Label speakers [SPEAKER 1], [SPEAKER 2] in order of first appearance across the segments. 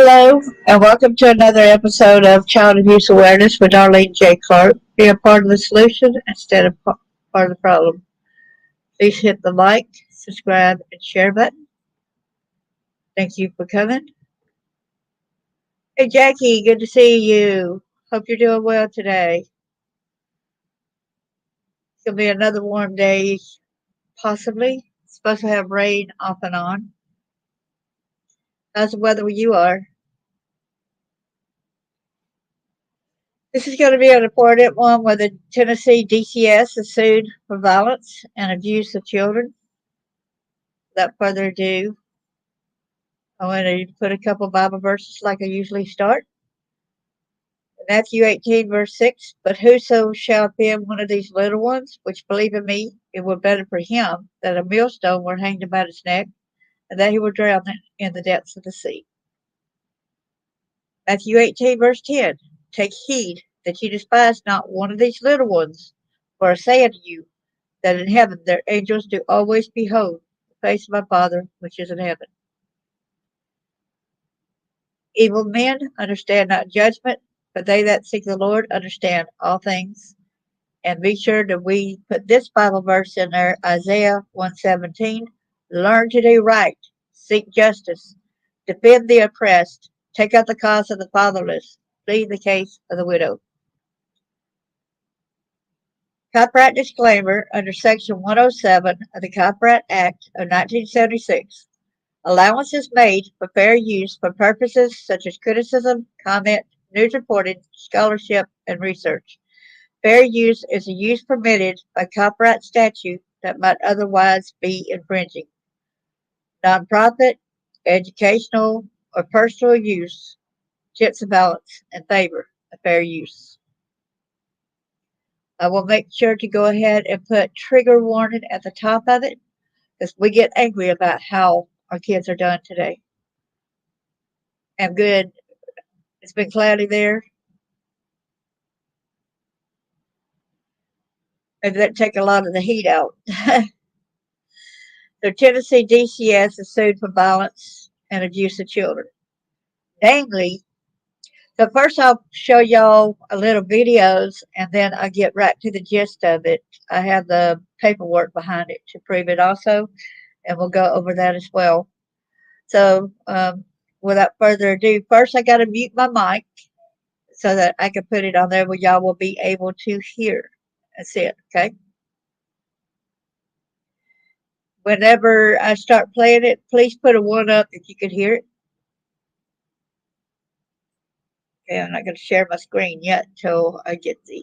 [SPEAKER 1] Hello, and welcome to another episode of Child Abuse Awareness with Darlene J. Clark. Be a part of the solution instead of part of the problem. Please hit the like, subscribe, and share button. Thank you for coming. Hey, Jackie, good to see you. Hope you're doing well today. It's going to be another warm day, possibly. It's supposed to have rain off and on. How's the weather where you are? This is going to be an important one where the Tennessee DCS is sued for violence and abuse of children. Without further ado, I want to put a couple Bible verses like I usually start. Matthew 18, verse 6, But whoso shall offend one of these little ones, which believe in me, it were better for him that a millstone were hanged about his neck, and that he were drowned in the depths of the sea. Matthew 18, verse 10, Take heed that ye despise not one of these little ones, for I say unto you, that in heaven their angels do always behold the face of my Father which is in heaven. Evil men understand not judgment, but they that seek the Lord understand all things. And be sure that we put this Bible verse in there, Isaiah 1:17. Learn to do right, seek justice, defend the oppressed, take up the cause of the fatherless, plead the case of the widow. Copyright disclaimer under Section 107 of the Copyright Act of 1976. Allowance is made for fair use for purposes such as criticism, comment, news reporting, scholarship, and research. Fair use is a use permitted by copyright statute that might otherwise be infringing. Nonprofit, educational, or personal use tips the balance in favor of fair use. I will make sure to go ahead and put trigger warning at the top of it because we get angry about how our kids are done today. I'm good. It's been cloudy there. Maybe that take a lot of the heat out. The Tennessee DCS is sued for violence and abuse of children. Namely, so first I'll show y'all a little videos and then I'll get right to the gist of it. I have the paperwork behind it to prove it also, and we'll go over that as well. So without further ado, first I got to mute my mic so that I can put it on there where y'all will be able to hear. That's it, okay? Whenever I start playing it, please put a 1 up if you can hear it. Okay, I'm not going to share my screen yet until I get the...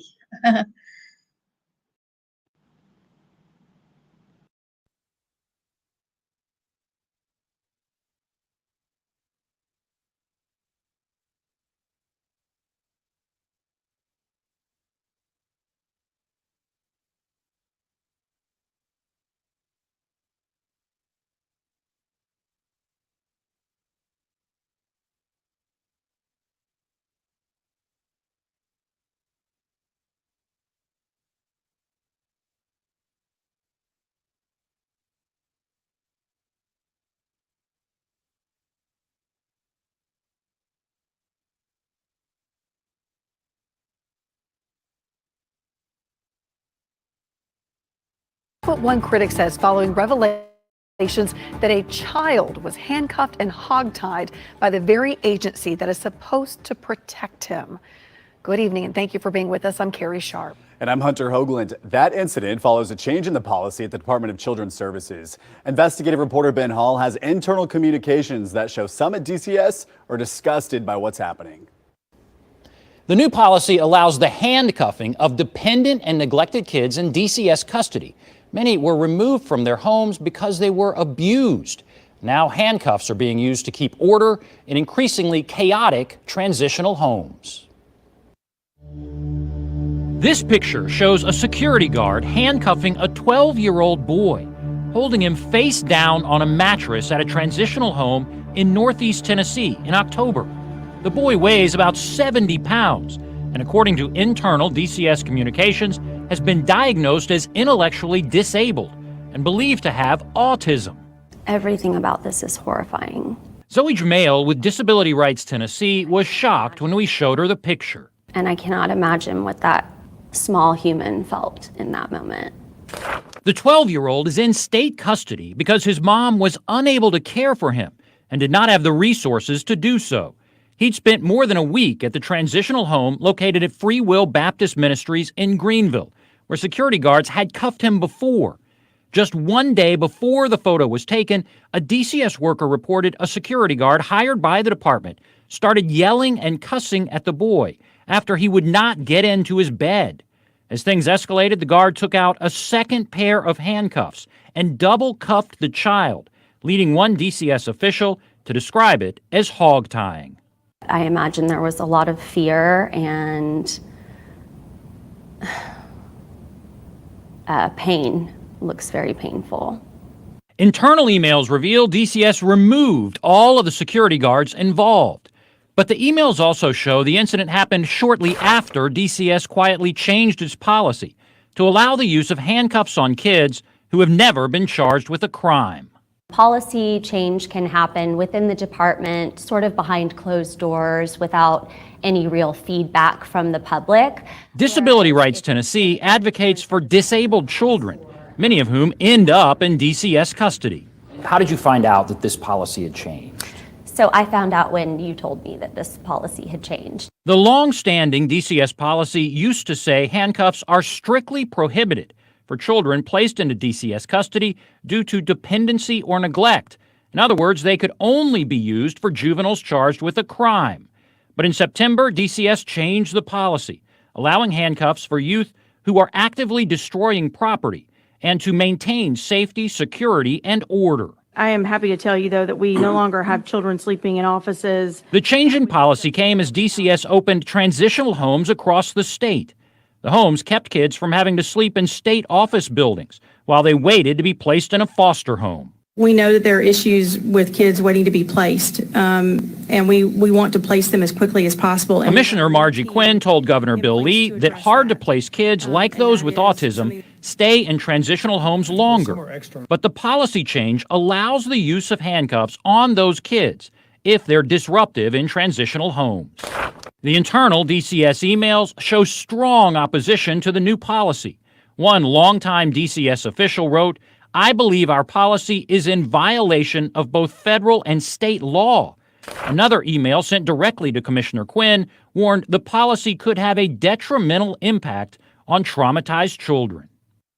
[SPEAKER 2] What one critic says following revelations that a child was handcuffed and hogtied by the very agency that is supposed to protect him. Good evening and thank you for being with us. I'm Carrie Sharp.
[SPEAKER 3] And I'm Hunter Hoagland. That incident follows a change in the policy at the Department of Children's Services. Investigative reporter Ben Hall has internal communications that show some at DCS are disgusted by what's happening.
[SPEAKER 4] The new policy allows the handcuffing of dependent and neglected kids in DCS custody. Many were removed from their homes because they were abused. Now handcuffs are being used to keep order in increasingly chaotic transitional homes. This picture shows a security guard handcuffing a 12-year-old boy, holding him face down on a mattress at a transitional home in Northeast Tennessee in October. The boy weighs about 70 pounds, and according to internal DCS communications, has been diagnosed as intellectually disabled and believed to have autism.
[SPEAKER 5] Everything about this is horrifying.
[SPEAKER 4] Zoe Jamail with Disability Rights Tennessee was shocked when we showed her the picture.
[SPEAKER 5] And I cannot imagine what that small human felt in that moment.
[SPEAKER 4] The 12-year-old is in state custody because his mom was unable to care for him and did not have the resources to do so. He'd spent more than a week at the transitional home located at Free Will Baptist Ministries in Greenville, where security guards had cuffed him before. Just one day before the photo was taken, a DCS worker reported a security guard hired by the department started yelling and cussing at the boy after he would not get into his bed. As things escalated, the guard took out a second pair of handcuffs and double cuffed the child, leading one DCS official to describe it as hog tying.
[SPEAKER 5] I imagine there was a lot of fear and pain. Looks very painful.
[SPEAKER 4] Internal emails reveal DCS removed all of the security guards involved. But the emails also show the incident happened shortly after DCS quietly changed its policy to allow the use of handcuffs on kids who have never been charged with a crime.
[SPEAKER 5] Policy change can happen within the department, sort of behind closed doors, without any real feedback from the public.
[SPEAKER 4] Disability Rights Tennessee advocates for disabled children, many of whom end up in DCS custody.
[SPEAKER 6] How did you find out that this policy had changed?
[SPEAKER 5] So I found out when you told me that this policy had changed.
[SPEAKER 4] The long-standing DCS policy used to say handcuffs are strictly prohibited for children placed into DCS custody due to dependency or neglect. In other words, they could only be used for juveniles charged with a crime. But in September, DCS changed the policy, allowing handcuffs for youth who are actively destroying property and to maintain safety, security, and order.
[SPEAKER 7] I am happy to tell you, though, that we no longer have children sleeping in offices.
[SPEAKER 4] The change in policy came as DCS opened transitional homes across the state. The homes kept kids from having to sleep in state office buildings while they waited to be placed in a foster home.
[SPEAKER 7] We know that there are issues with kids waiting to be placed, and we want to place them as quickly as possible.
[SPEAKER 4] Commissioner Margie Quinn told Governor Bill Lee that hard-to-place kids like those with autism stay in transitional homes longer. But the policy change allows the use of handcuffs on those kids if they're disruptive in transitional homes. The internal DCS emails show strong opposition to the new policy. One longtime DCS official wrote, "I believe our policy is in violation of both federal and state law." Another email sent directly to Commissioner Quinn warned the policy could have a detrimental impact on traumatized children.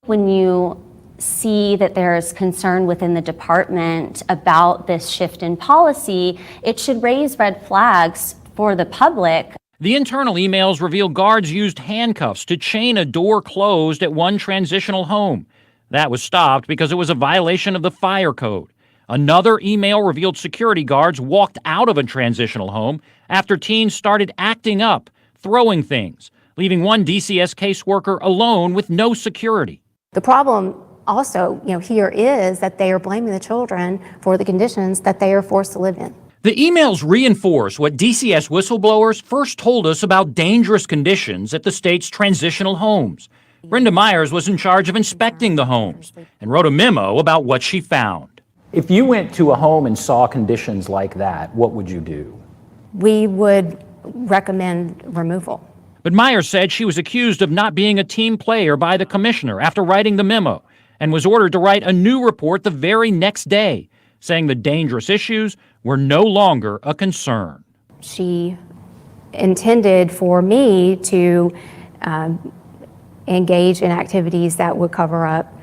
[SPEAKER 5] When you see that there's concern within the department about this shift in policy, it should raise red flags for the public.
[SPEAKER 4] The internal emails reveal guards used handcuffs to chain a door closed at one transitional home. That was stopped because it was a violation of the fire code. Another email revealed security guards walked out of a transitional home after teens started acting up, throwing things, leaving one DCS caseworker alone with no security.
[SPEAKER 8] The problem also, here is that they are blaming the children for the conditions that they are forced to live in.
[SPEAKER 4] The emails reinforce what DCS whistleblowers first told us about dangerous conditions at the state's transitional homes. Brenda Myers was in charge of inspecting the homes and wrote a memo about what she found.
[SPEAKER 6] If you went to a home and saw conditions like that, what would you do?
[SPEAKER 8] We would recommend removal.
[SPEAKER 4] But Myers said she was accused of not being a team player by the commissioner after writing the memo and was ordered to write a new report the very next day, saying the dangerous issues were no longer a concern.
[SPEAKER 8] She intended for me to engage in activities that would cover up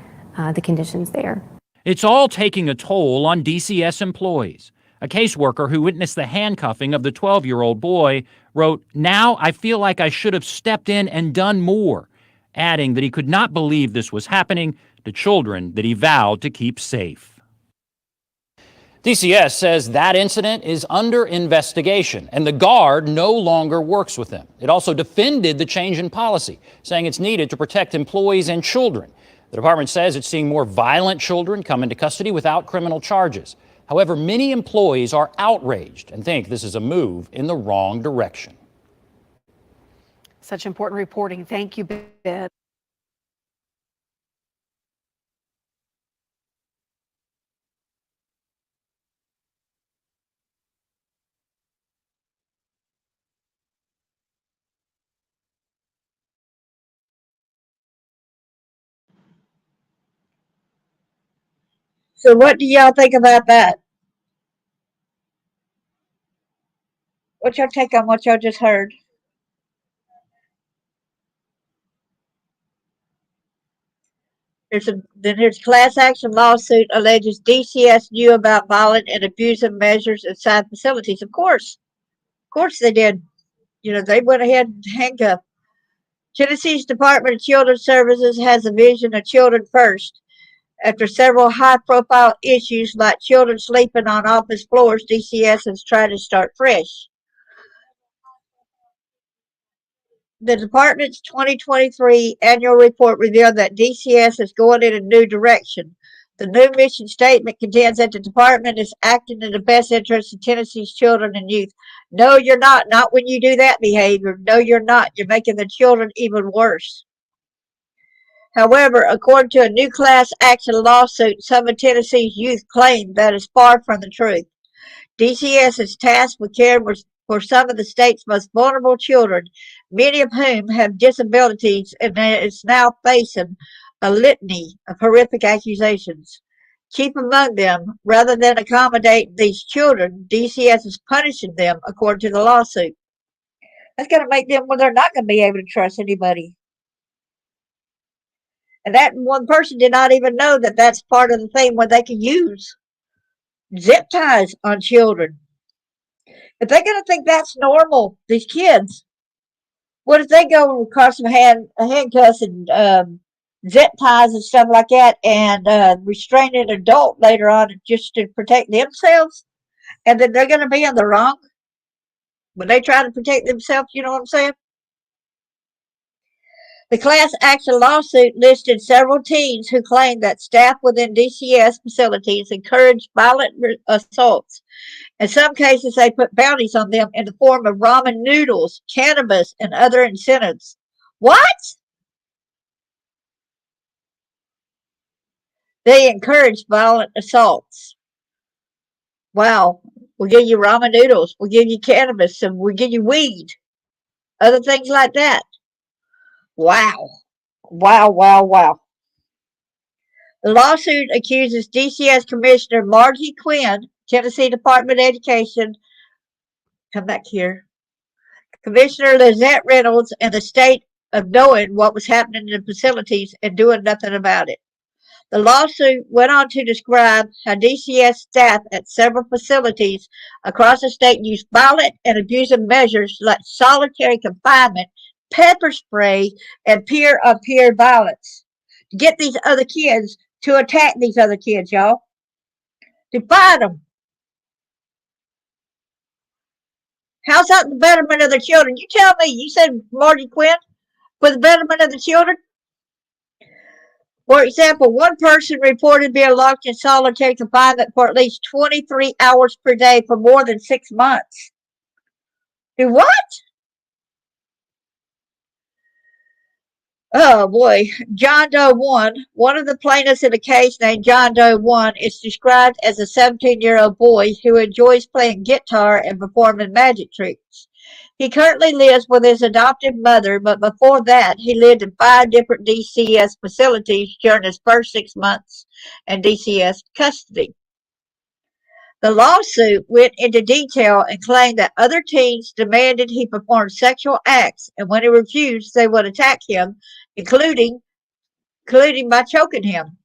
[SPEAKER 8] the conditions there.
[SPEAKER 4] It's all taking a toll on DCS employees. A caseworker who witnessed the handcuffing of the 12-year-old boy wrote, "Now I feel like I should have stepped in and done more," adding that he could not believe this was happening to children that he vowed to keep safe. DCS says that incident is under investigation, and the guard no longer works with them. It also defended the change in policy, saying it's needed to protect employees and children. The department says it's seeing more violent children come into custody without criminal charges. However, many employees are outraged and think this is a move in the wrong direction.
[SPEAKER 2] Such important reporting. Thank you, Ben.
[SPEAKER 1] So what do y'all think about that? What's your take on what y'all just heard? There's a class action lawsuit alleges DCS knew about violent and abusive measures inside facilities. Of course they did. You know, they went ahead and handcuffed. Tennessee's Department of Children's Services has a vision of children first. After several high-profile issues like children sleeping on office floors, DCS has tried to start fresh. The department's 2023 annual report revealed that DCS is going in a new direction. The new mission statement contends that the department is acting in the best interest of Tennessee's children and youth. No, you're not. Not when you do that behavior. No, you're not. You're making the children even worse. However, according to a new class action lawsuit, some of Tennessee's youth claim that is far from the truth. DCS is tasked with caring for some of the state's most vulnerable children, many of whom have disabilities, and is now facing a litany of horrific accusations. Chief among them, rather than accommodate these children, DCS is punishing them according to the lawsuit. That's going to make them where they're not going to be able to trust anybody. And that one person did not even know that that's part of the thing where they can use zip ties on children. If they're going to think that's normal, these kids, what if they go across some handcuffs and zip ties and stuff like that and restrain an adult later on just to protect themselves? And then they're going to be in the wrong when they try to protect themselves, you know what I'm saying? The class action lawsuit listed several teens who claimed that staff within DCS facilities encouraged violent assaults. In some cases, they put bounties on them in the form of ramen noodles, cannabis, and other incentives. What? They encouraged violent assaults. Wow. We'll give you ramen noodles. We'll give you cannabis, and we'll give you weed. Other things like that. Wow. Wow, wow, wow. The lawsuit accuses DCS Commissioner Margie Quinn, Tennessee Department of Education, come back here, Commissioner Lizette Reynolds, and the state of knowing what was happening in the facilities and doing nothing about it. The lawsuit went on to describe how DCS staff at several facilities across the state used violent and abusive measures like solitary confinement, pepper spray, and peer-on-peer violence to get these other kids to attack these other kids, y'all, to fight them. How's that the betterment of the children? You tell me. You said Margie Quinn for the betterment of the children? For example, one person reported being locked in solitary confinement for at least 23 hours per day for more than 6 months. Do what? Oh boy. John Doe 1 of the plaintiffs in the case named John Doe 1 is described as a 17-year-old boy who enjoys playing guitar and performing magic tricks. He currently lives with his adoptive mother, but before that, he lived in 5 different DCS facilities during his first 6 months in DCS custody. The lawsuit went into detail and claimed that other teens demanded he perform sexual acts, and when he refused, they would attack him, including by choking him.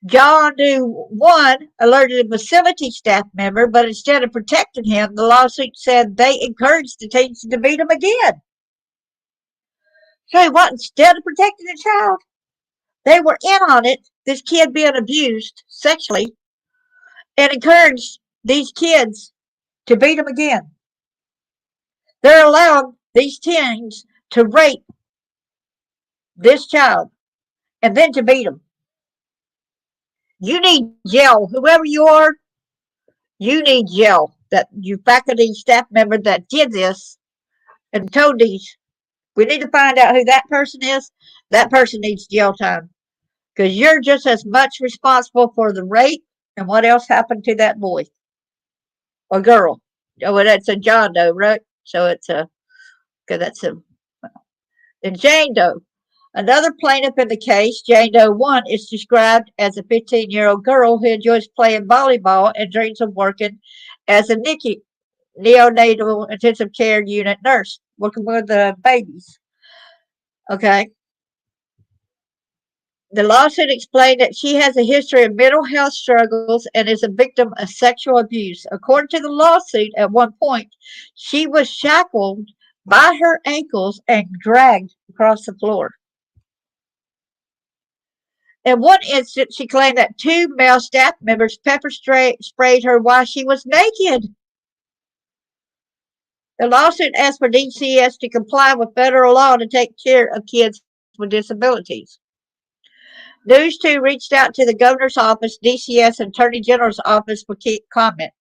[SPEAKER 1] John Doe 1 alerted a facility staff member, but instead of protecting him, the lawsuit said they encouraged the teens to beat him again. So what? Instead of protecting the child, they were in on it, this kid being abused sexually, and encouraged these kids to beat him again. They're allowing these teens to rape this child and then to beat him. You need jail. Whoever you are, you need jail. That you faculty staff member that did this and told these, we need to find out who that person is. That person needs jail time. Because you're just as much responsible for the rape and what else happened to that boy or girl. Oh, well, that's a John Doe, right? So it's a, because that's a, and Jane Doe. Another plaintiff in the case, Jane Doe 1, is described as a 15-year-old girl who enjoys playing volleyball and dreams of working as a NICU, neonatal intensive care unit nurse, working with the babies. Okay. The lawsuit explained that she has a history of mental health struggles and is a victim of sexual abuse. According to the lawsuit, at one point, she was shackled by her ankles and dragged across the floor. In one instance, she claimed that two male staff members sprayed her while she was naked. The lawsuit asked for DCS to comply with federal law to take care of kids with disabilities. News 2 reached out to the governor's office, DCS, and Attorney General's office for comment.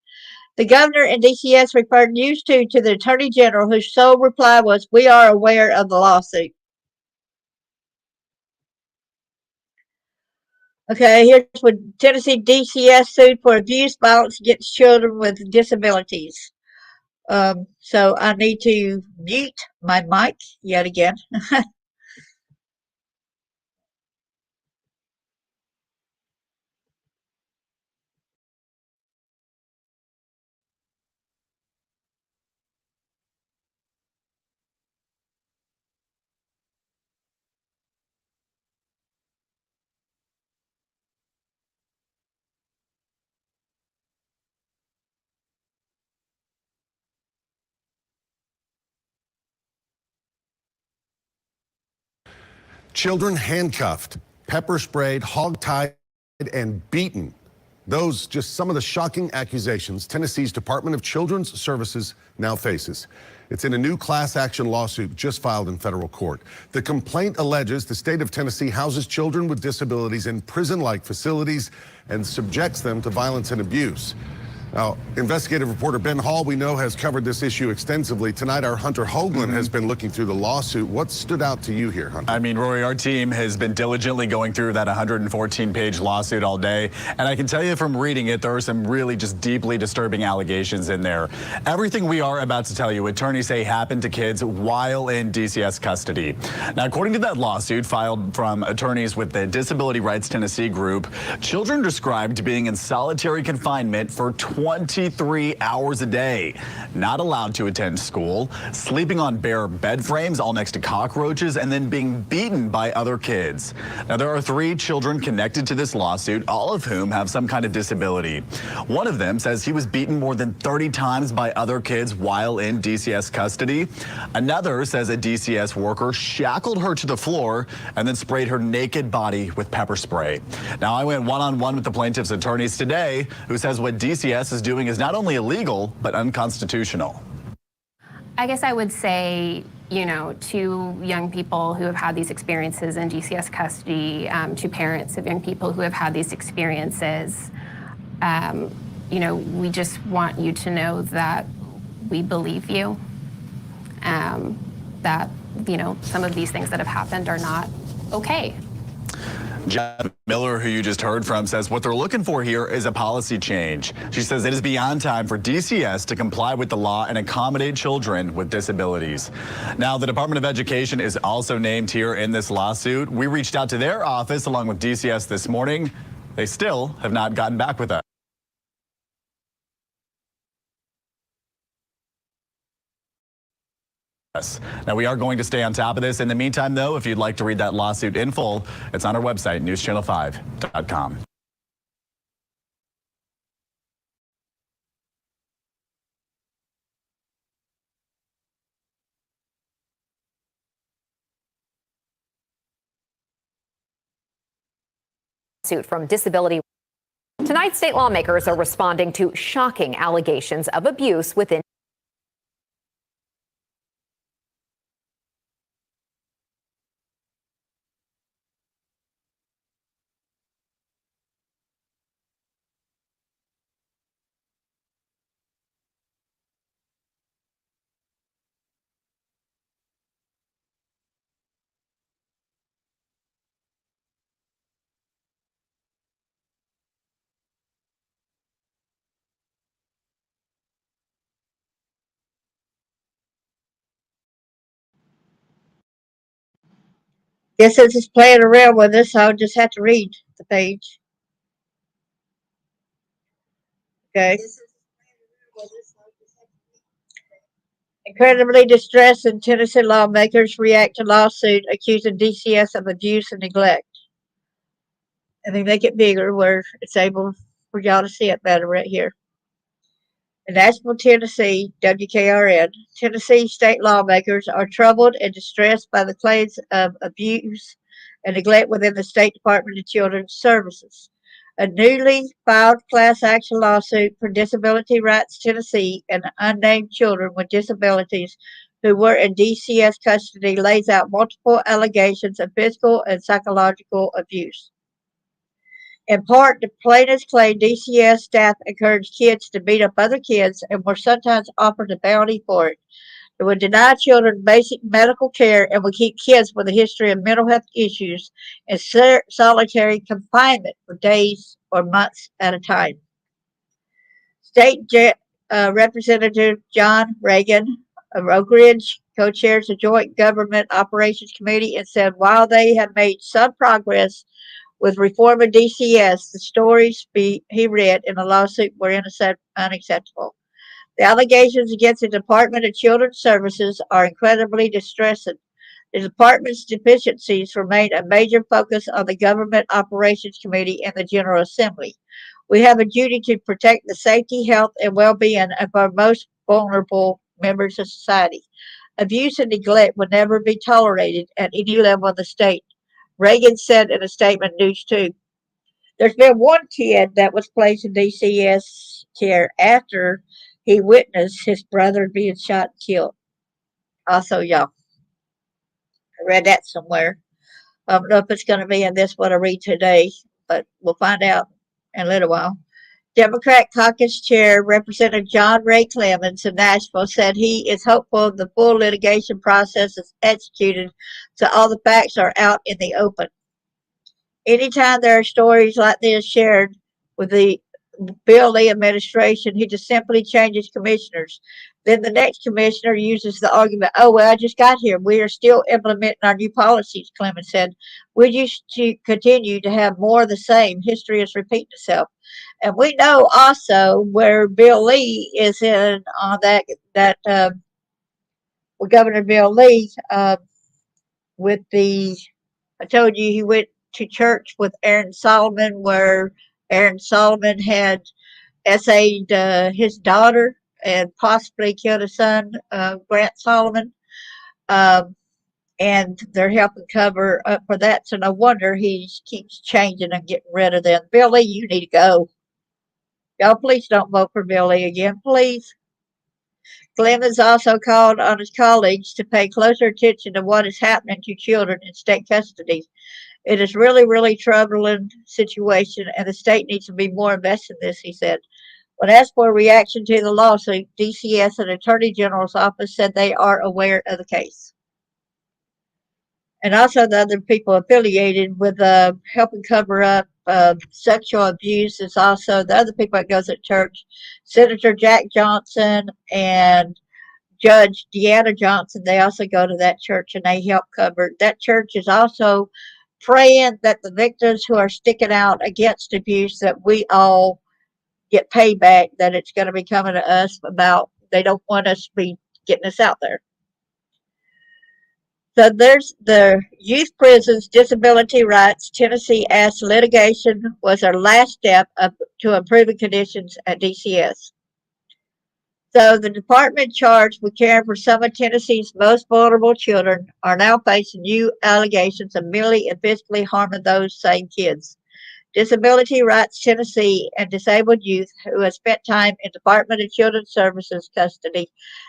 [SPEAKER 1] The governor and DCS referred News 2 to the Attorney General, whose sole reply was, "We are aware of the lawsuit." Okay, here's what Tennessee DCS sued for abuse, violence against children with disabilities. So I need to mute my mic yet again.
[SPEAKER 9] Children handcuffed, pepper sprayed, hog-tied, and beaten. Those just some of the shocking accusations Tennessee's Department of Children's Services now faces. It's in a new class action lawsuit just filed in federal court. The complaint alleges the state of Tennessee houses children with disabilities in prison-like facilities and subjects them to violence and abuse. Now, investigative reporter Ben Hall, we know, has covered this issue extensively. Tonight, our Hunter Hoagland has been looking through the lawsuit. What stood out to you here, Hunter?
[SPEAKER 3] I mean, Rory, our team has been diligently going through that 114-page lawsuit all day. And I can tell you from reading it, there are some really just deeply disturbing allegations in there. Everything we are about to tell you, attorneys say happened to kids while in DCS custody. Now, according to that lawsuit filed from attorneys with the Disability Rights Tennessee group, children described being in solitary confinement for 23 hours a day, not allowed to attend school, sleeping on bare bed frames all next to cockroaches, and then being beaten by other kids. Now, there are 3 children connected to this lawsuit, all of whom have some kind of disability. One of them says he was beaten more than 30 times by other kids while in DCS custody. Another says a DCS worker shackled her to the floor and then sprayed her naked body with pepper spray. Now, I went one-on-one with the plaintiff's attorneys today, who says what DCS is doing is not only illegal, but unconstitutional.
[SPEAKER 10] I guess I would say, to young people who have had these experiences in DCS custody, to parents of young people who have had these experiences, we just want you to know that we believe you, that, some of these things that have happened are not okay.
[SPEAKER 3] Jeff Miller, who you just heard from, says what they're looking for here is a policy change. She says it is beyond time for DCS to comply with the law and accommodate children with disabilities. Now, the Department of Education is also named here in this lawsuit. We reached out to their office along with DCS this morning. They still have not gotten back with us. Now, we are going to stay on top of this. In the meantime, though, if you'd like to read that lawsuit in full, it's on our website, newschannel5.com.
[SPEAKER 11] From disability. Tonight, state lawmakers are responding to shocking allegations of abuse within
[SPEAKER 1] Guess since it's playing around with us, I'll just have to read the page. Okay. Incredibly distressed, and Tennessee lawmakers react to lawsuit accusing DCS of abuse and neglect. And they make it bigger where it's able for y'all to see it better right here. In Nashville, Tennessee, WKRN, Tennessee state lawmakers are troubled and distressed by the claims of abuse and neglect within the State Department of Children's Services. A newly filed class action lawsuit for Disability Rights Tennessee and unnamed children with disabilities who were in DCS custody lays out multiple allegations of physical and psychological abuse. In part, the plaintiffs claim DCS staff encouraged kids to beat up other kids and were sometimes offered a bounty for it. It would deny children basic medical care and would keep kids with a history of mental health issues in solitary confinement for days or months at a time. State Representative John Reagan of Oak Ridge co-chairs the Joint Government Operations Committee and said while they have made some progress with reform of DCS, the stories he read in the lawsuit were unacceptable. The allegations against the Department of Children's Services are incredibly distressing. The department's deficiencies remain a major focus of the Government Operations Committee and the General Assembly. We have a duty to protect the safety, health, and well-being of our most vulnerable members of society. Abuse and neglect would never be tolerated at any level of the state, Reagan said in a statement, News 2. There's been one kid that was placed in DCS care after he witnessed his brother being shot and killed. Also, y'all, I read that somewhere. I don't know if it's going to be in this what I read today, but we'll find out in a little while. Democrat caucus chair Representative John Ray Clemens of Nashville said he is hopeful the full litigation process is executed so all the facts are out in the open. Anytime there are stories like this shared with the Bill Lee administration, he just simply changes commissioners. Then the next commissioner uses the argument, oh, well, I just got here. We are still implementing our new policies, Clemens said. We used to continue to have more of the same. History is repeating itself. And we know also where Bill Lee is in on with Governor Bill Lee with the, I told you he went to church with Aaron Solomon, where Aaron Solomon had essayed his daughter and possibly killed his son, Grant Solomon. And they're helping cover up for that. So no wonder he keeps changing and getting rid of them. Bill Lee, you need to go. Y'all, please don't vote for Bill Lee again, please. Clemens also called on his colleagues to pay closer attention to what is happening to children in state custody. It is really, really troubling situation, and the state needs to be more invested in this, he said. When asked for a reaction to the lawsuit, DCS and Attorney General's office said they are aware of the case. And also the other people affiliated with helping cover up sexual abuse is also the other people that goes at church. Senator Jack Johnson and Judge Deanna Johnson, they also go to that church and they help cover. That church is also praying that the victims who are sticking out against abuse, that we all get payback, that it's going to be coming to us about, they don't want us to be getting us out there. So there's the Youth Prisons Disability Rights Tennessee asked litigation was our last step to improving conditions at DCS. So the department charged with caring for some of Tennessee's most vulnerable children are now facing new allegations of mentally and physically harming those same kids. Disability Rights Tennessee and disabled youth who have spent time in Department of Children's Services custody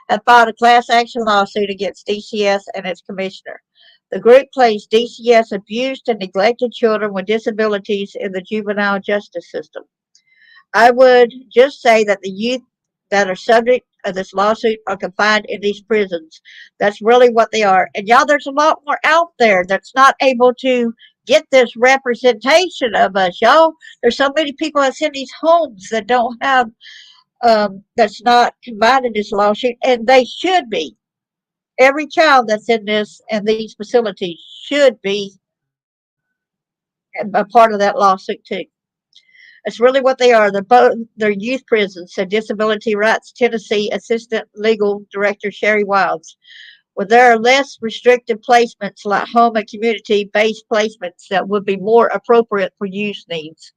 [SPEAKER 1] have filed a class action lawsuit against DCS and its commissioner. The group claims DCS abused and neglected children with disabilities in the juvenile justice system. I would just say that the youth that are subject of this lawsuit are confined in these prisons. That's really what they are. And y'all, there's a lot more out there that's not able to get this representation of us, y'all. There's so many people that's in these homes that don't have, that's not combined in this lawsuit, and they should be. Every child that's in this and these facilities should be a part of that lawsuit too. That's really what they are. They're youth prisons, said Disability Rights Tennessee Assistant Legal Director Sherry Wilds. Where there are less restrictive placements like home and community-based placements that would be more appropriate for youth needs.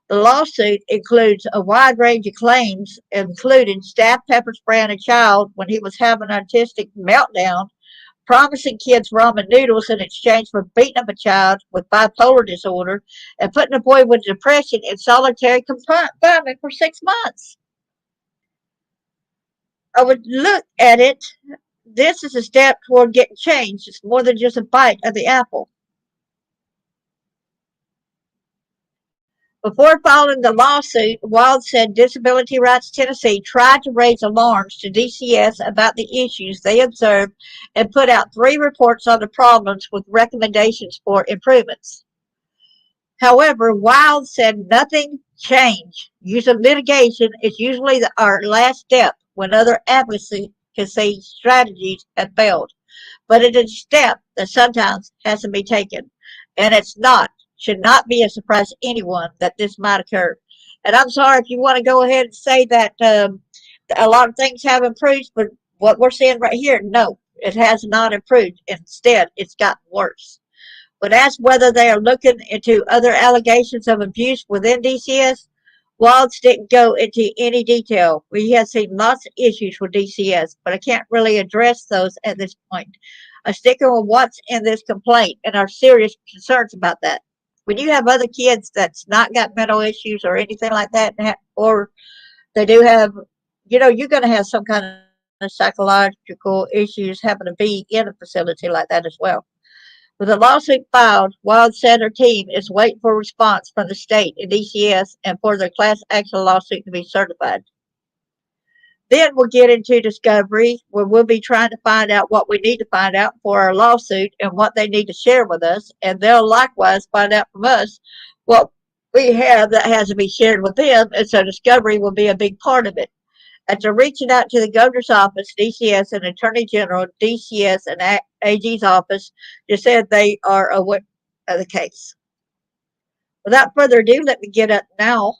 [SPEAKER 1] The lawsuit includes a wide range of claims, including staff pepper spraying a child when he was having an autistic meltdown, promising kids ramen noodles in exchange for beating up a child with bipolar disorder, and putting a boy with depression in solitary confinement for 6 months. I would look at it. This is a step toward getting change. It's more than just a bite of the apple. Before filing the lawsuit, Wild said Disability Rights Tennessee tried to raise alarms to DCS about the issues they observed and put out 3 reports on the problems with recommendations for improvements. However, Wild said nothing changed. Using litigation is usually our last step when other advocacy strategies have failed. But it is a step that sometimes has to be taken. And should not be a surprise to anyone that this might occur. And I'm sorry if you want to go ahead and say that a lot of things have improved, but what we're seeing right here, no, it has not improved. Instead, it's gotten worse. But as whether they are looking into other allegations of abuse within DCS, Wilds didn't go into any detail. We have seen lots of issues with DCS, but I can't really address those at this point. I'm sticking with what's in this complaint and our serious concerns about that. When you have other kids that's not got mental issues or anything like that, or they do have, you're going to have some kind of psychological issues happen to be in a facility like that as well. With the lawsuit filed, Wild said her team is waiting for a response from the state and DCS and for their class action lawsuit to be certified. Then we'll get into discovery, where we'll be trying to find out what we need to find out for our lawsuit and what they need to share with us, and they'll likewise find out from us what we have that has to be shared with them, and so discovery will be a big part of it. After reaching out to the governor's office, DCS, and Attorney General, DCS, and AG's office just said they are aware of the case. Without further ado, let me get up now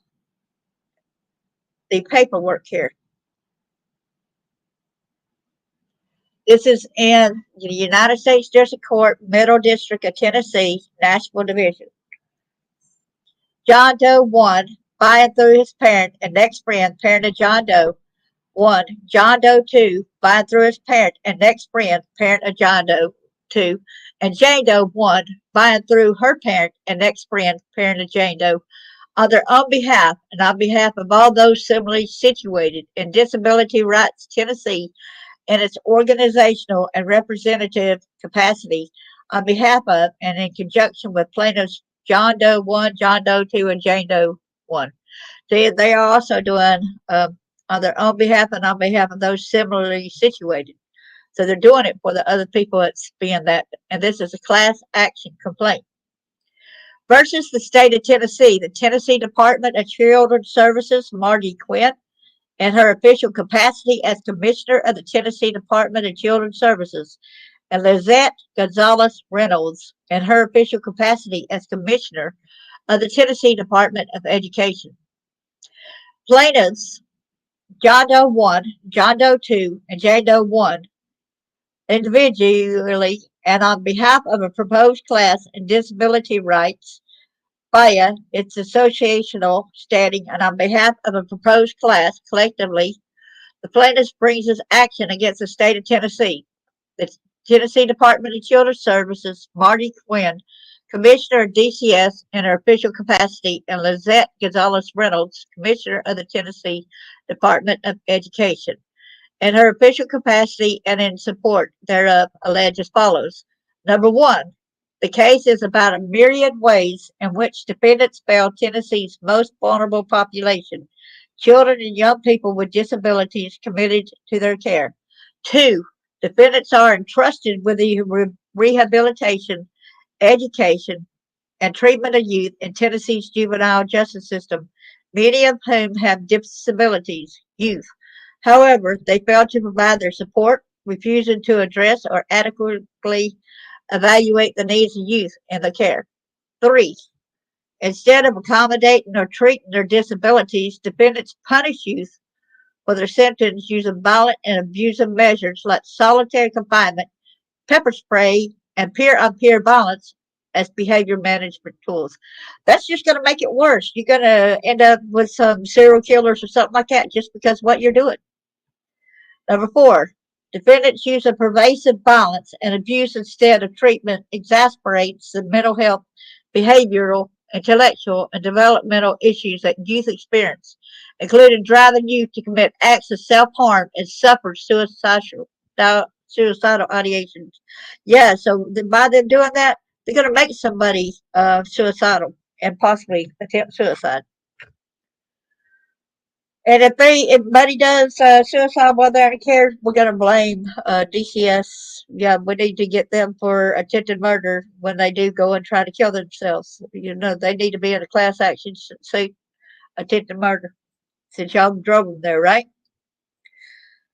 [SPEAKER 1] the paperwork here. This is in the United States District Court, Middle District of Tennessee, Nashville Division. John Doe 1, by and through his parent and next friend, parent of John Doe 1. John Doe 2, by and through his parent and next friend, parent of John Doe 2. And Jane Doe 1, by and through her parent and next friend, parent of Jane Doe, on their own behalf and on behalf of all those similarly situated in Disability Rights Tennessee in its organizational and representative capacity, on behalf of and in conjunction with plaintiffs John Doe 1, John Doe 2, and Jane Doe 1. They are also doing on their own behalf and on behalf of those similarly situated. So they're doing it for the other people that's being that. And this is a class action complaint. Versus the state of Tennessee, the Tennessee Department of Children's Services, Margie Quinn, in her official capacity as Commissioner of the Tennessee Department of Children's Services, and Lizette Gonzalez Reynolds, in her official capacity as Commissioner of the Tennessee Department of Education. Plaintiffs John Doe 1, John Doe 2, and Jane Doe 1, individually and on behalf of a proposed class in disability rights via its associational standing and on behalf of a proposed class collectively, the plaintiff brings this action against the state of Tennessee. The Tennessee Department of Children's Services, Margie Quinn, Commissioner of DCS in her official capacity, and Lizette Gonzalez Reynolds, Commissioner of the Tennessee Department of Education, in her official capacity and in support thereof, allege as follows. Number 1, the case is about a myriad ways in which defendants fail Tennessee's most vulnerable population, children and young people with disabilities committed to their care. 2, defendants are entrusted with the rehabilitation, education, and treatment of youth in Tennessee's juvenile justice system, many of whom have disabilities, youth. However, they fail to provide their support, refusing to address or adequately evaluate the needs of youth in the care. 3, Instead of accommodating or treating their disabilities, defendants punish youth for their sentence using violent and abusive measures like solitary confinement, pepper spray, and peer-on-peer violence as behavior management tools. That's just going to make it worse. You're going to end up with some serial killers or something like that just because of what you're doing. Number 4, defendants use of pervasive violence and abuse instead of treatment exasperates the mental health, behavioral, intellectual, and developmental issues that youth experience, including driving youth to commit acts of self-harm and suffer suicidal ideations. Yeah, so by them doing that, they're going to make somebody suicidal and possibly attempt suicide. And if anybody does suicide while they're in care, we're going to blame DCS. Yeah, we need to get them for attempted murder when they do go and try to kill themselves. You know, they need to be in a class action suit, attempted murder, since y'all drove them there, right?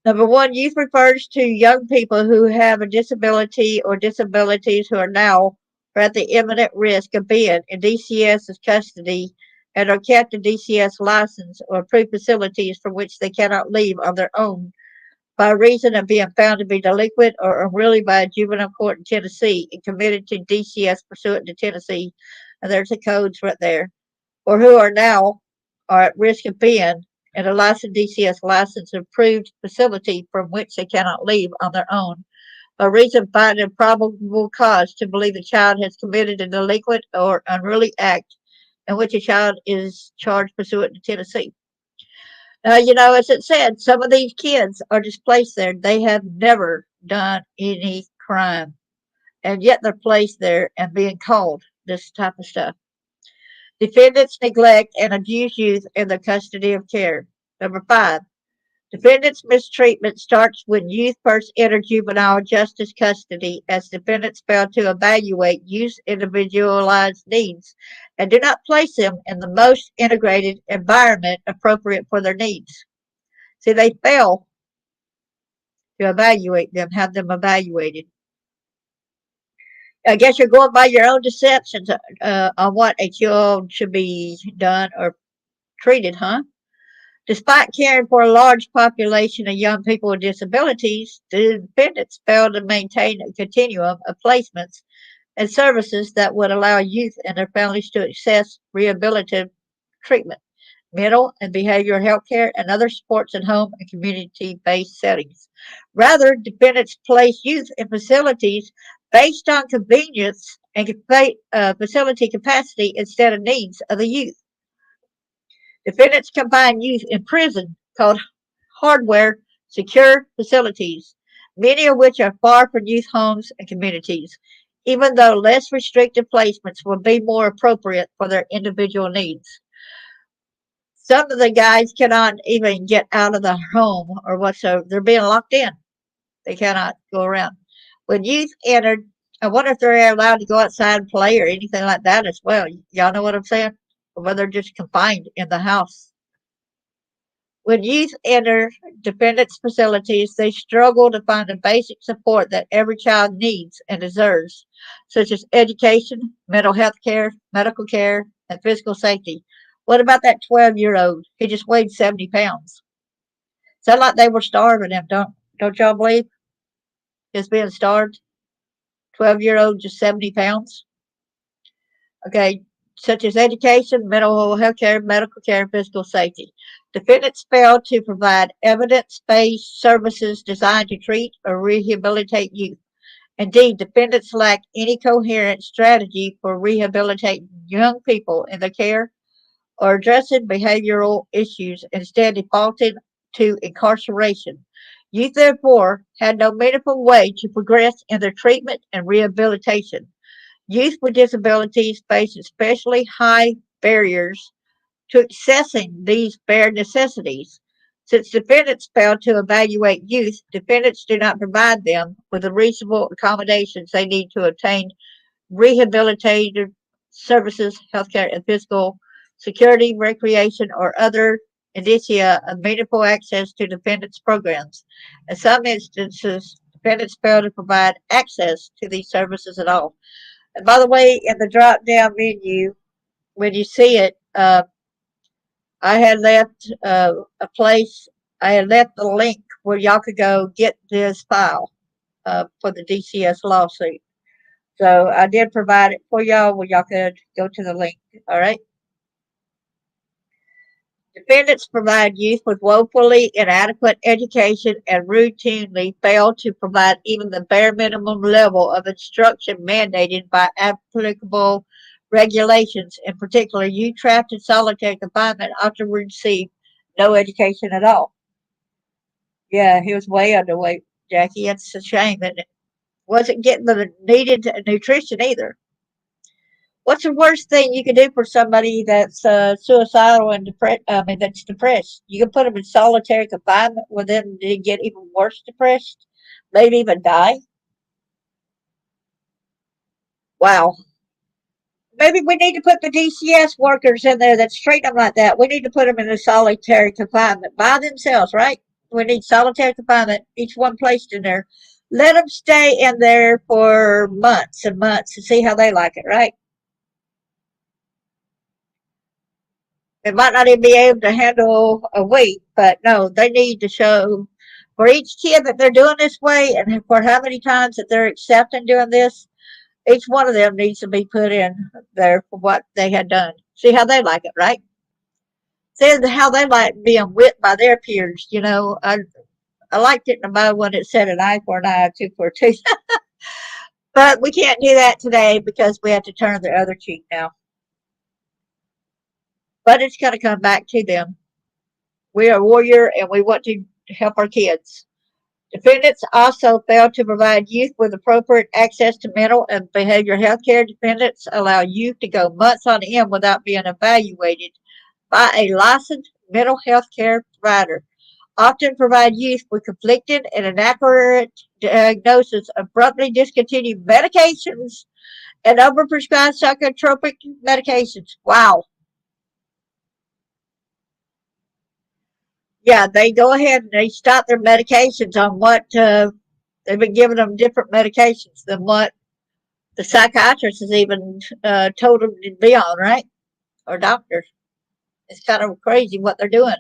[SPEAKER 1] Number 1, youth refers to young people who have a disability or disabilities who are now or at the imminent risk of being in DCS's custody and are kept in DCS license or approved facilities from which they cannot leave on their own by reason of being found to be delinquent or unruly by a juvenile court in Tennessee and committed to DCS pursuant to Tennessee, and there's the codes right there, or who are now are at risk of being in a licensed DCS license approved facility from which they cannot leave on their own by reason of finding a probable cause to believe the child has committed a delinquent or unruly act in which a child is charged pursuant to Tennessee. Now, you know, as it said, some of these kids are just placed there. They have never done any crime, and yet they're placed there and being called this type of stuff. Defendants neglect and abuse youth in the custody of care. Number 5, defendants' mistreatment starts when youth first enter juvenile justice custody, as defendants fail to evaluate youth's individualized needs and do not place them in the most integrated environment appropriate for their needs. See, they fail to evaluate them, have them evaluated. I guess you're going by your own deceptions on what a child should be done or treated, huh? Despite caring for a large population of young people with disabilities, the defendants failed to maintain a continuum of placements and services that would allow youth and their families to access rehabilitative treatment, mental and behavioral health care, and other supports in home and community-based settings. Rather, defendants place youth in facilities based on convenience and facility capacity instead of needs of the youth. Defendants combine youth in prison called hardware secure facilities, many of which are far from youth homes and communities, even though less restrictive placements will be more appropriate for their individual needs. Some of the guys cannot even get out of the home or whatsoever. They're being locked in. They cannot go around. When youth entered, I wonder if they're allowed to go outside and play or anything like that as well. Y'all know what I'm saying? Or whether they're just confined in the house. When youth enter defendants' facilities, they struggle to find the basic support that every child needs and deserves, such as education, mental health care, medical care, and physical safety. What about that 12-year-old? He just weighed 70 pounds. Sound like they were starving him, don't y'all believe? He's being starved. 12-year-old, just 70 pounds. Okay, such as education, mental health care, medical care, and physical safety. Defendants fail to provide evidence-based services designed to treat or rehabilitate youth. Indeed, defendants lack any coherent strategy for rehabilitating young people in the care or addressing behavioral issues, instead defaulting to incarceration. Youth, therefore, had no meaningful way to progress in their treatment and rehabilitation. Youth with disabilities face especially high barriers to accessing these bare necessities. Since defendants fail to evaluate youth, defendants do not provide them with the reasonable accommodations they need to obtain rehabilitative services, healthcare, and physical security, recreation, or other indicia of meaningful access to defendants' programs. In some instances, defendants fail to provide access to these services at all. And by the way, in the drop-down menu, when you see it, I had left a place. I had left the link where y'all could go get this file for the DCS lawsuit. So I did provide it for y'all where y'all could go to the link. All right. Defendants provide youth with woefully inadequate education and routinely fail to provide even the bare minimum level of instruction mandated by applicable regulations. In particular, youth trapped in solitary confinement often receive no education at all. Yeah, he was way underweight, Jackie. It's a shame, and it wasn't getting the needed nutrition either. What's the worst thing you can do for somebody that's suicidal and depressed? I mean, that's depressed. You can put them in solitary confinement with them to get even worse depressed, maybe even die. Wow. Maybe we need to put the DCS workers in there that treat them like that. We need to put them in a solitary confinement by themselves, right? We need solitary confinement, each one placed in there. Let them stay in there for months and months and see how they like it, right? They might not even be able to handle a week, but no, they need to show for each kid that they're doing this way and for how many times that they're accepting doing this, each one of them needs to be put in there for what they had done. See how they like it, right? See how they like being whipped by their peers. You know, I liked it in my one that said an eye for an eye, a tooth for a tooth. But we can't do that today because we have to turn the other cheek now. But it's going to come back to them. We are a warrior and we want to help our kids. Defendants also fail to provide youth with appropriate access to mental and behavioral health care. Defendants allow youth to go months on end without being evaluated by a licensed mental health care provider. Often provide youth with conflicted and inaccurate diagnosis, abruptly discontinue medications, and overprescribe psychotropic medications. Wow. Yeah, they go ahead and they stop their medications on what they've been giving them different medications than what the psychiatrist has even told them to be on, right? Or doctors. It's kind of crazy what they're doing.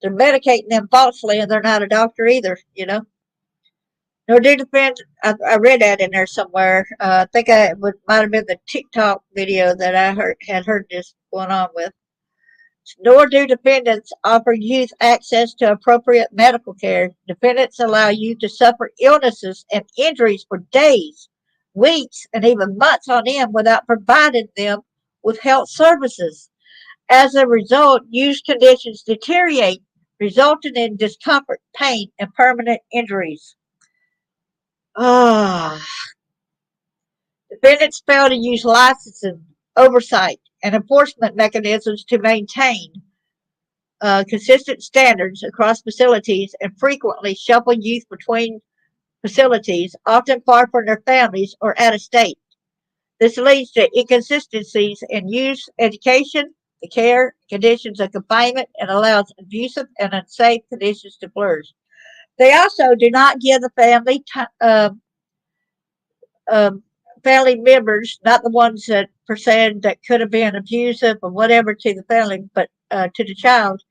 [SPEAKER 1] They're medicating them falsely, and they're not a doctor either, you know. Nor do defend. I read that in there somewhere. I think might have been the TikTok video that I had heard this going on with. Nor do defendants offer youth access to appropriate medical care. Defendants allow youth to suffer illnesses and injuries for days, weeks, and even months on end without providing them with health services. As a result, youth conditions deteriorate, resulting in discomfort, pain, and permanent injuries. Defendants fail to use licensing, oversight, and enforcement mechanisms to maintain consistent standards across facilities and frequently shuffle youth between facilities, often far from their families or out of state. This leads to inconsistencies in youth education, the care, conditions of confinement, and allows abusive and unsafe conditions to flourish. They also do not give the family members, not the ones that per se that could have been abusive or whatever to the family, but to the child.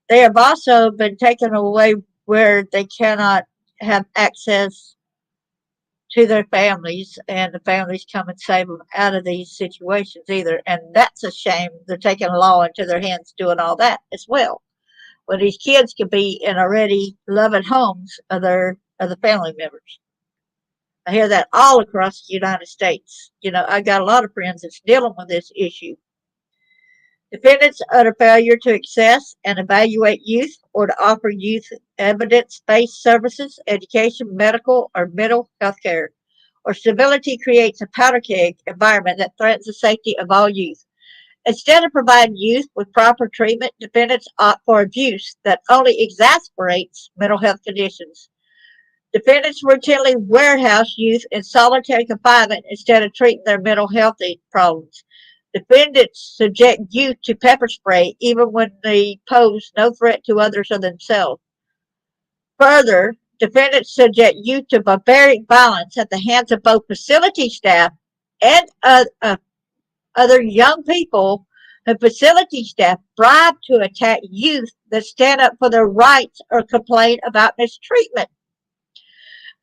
[SPEAKER 1] They have also been taken away where they cannot have access to their families, and the families come and save them out of these situations either. And that's a shame. They're taking the law into their hands doing all that as well. When these kids could be in already loving homes of the family members. I hear that all across the United States. You know, I got a lot of friends that's dealing with this issue. Defendants utter failure to assess and evaluate youth or to offer youth evidence-based services, education, medical, or mental health care. Or stability creates a powder keg environment that threatens the safety of all youth. Instead of providing youth with proper treatment, defendants opt for abuse that only exacerbates mental health conditions. Defendants routinely warehouse youth in solitary confinement instead of treating their mental health problems. Defendants subject youth to pepper spray even when they pose no threat to others or themselves. Further, defendants subject youth to barbaric violence at the hands of both facility staff and other young people who facility staff bribe to attack youth that stand up for their rights or complain about mistreatment.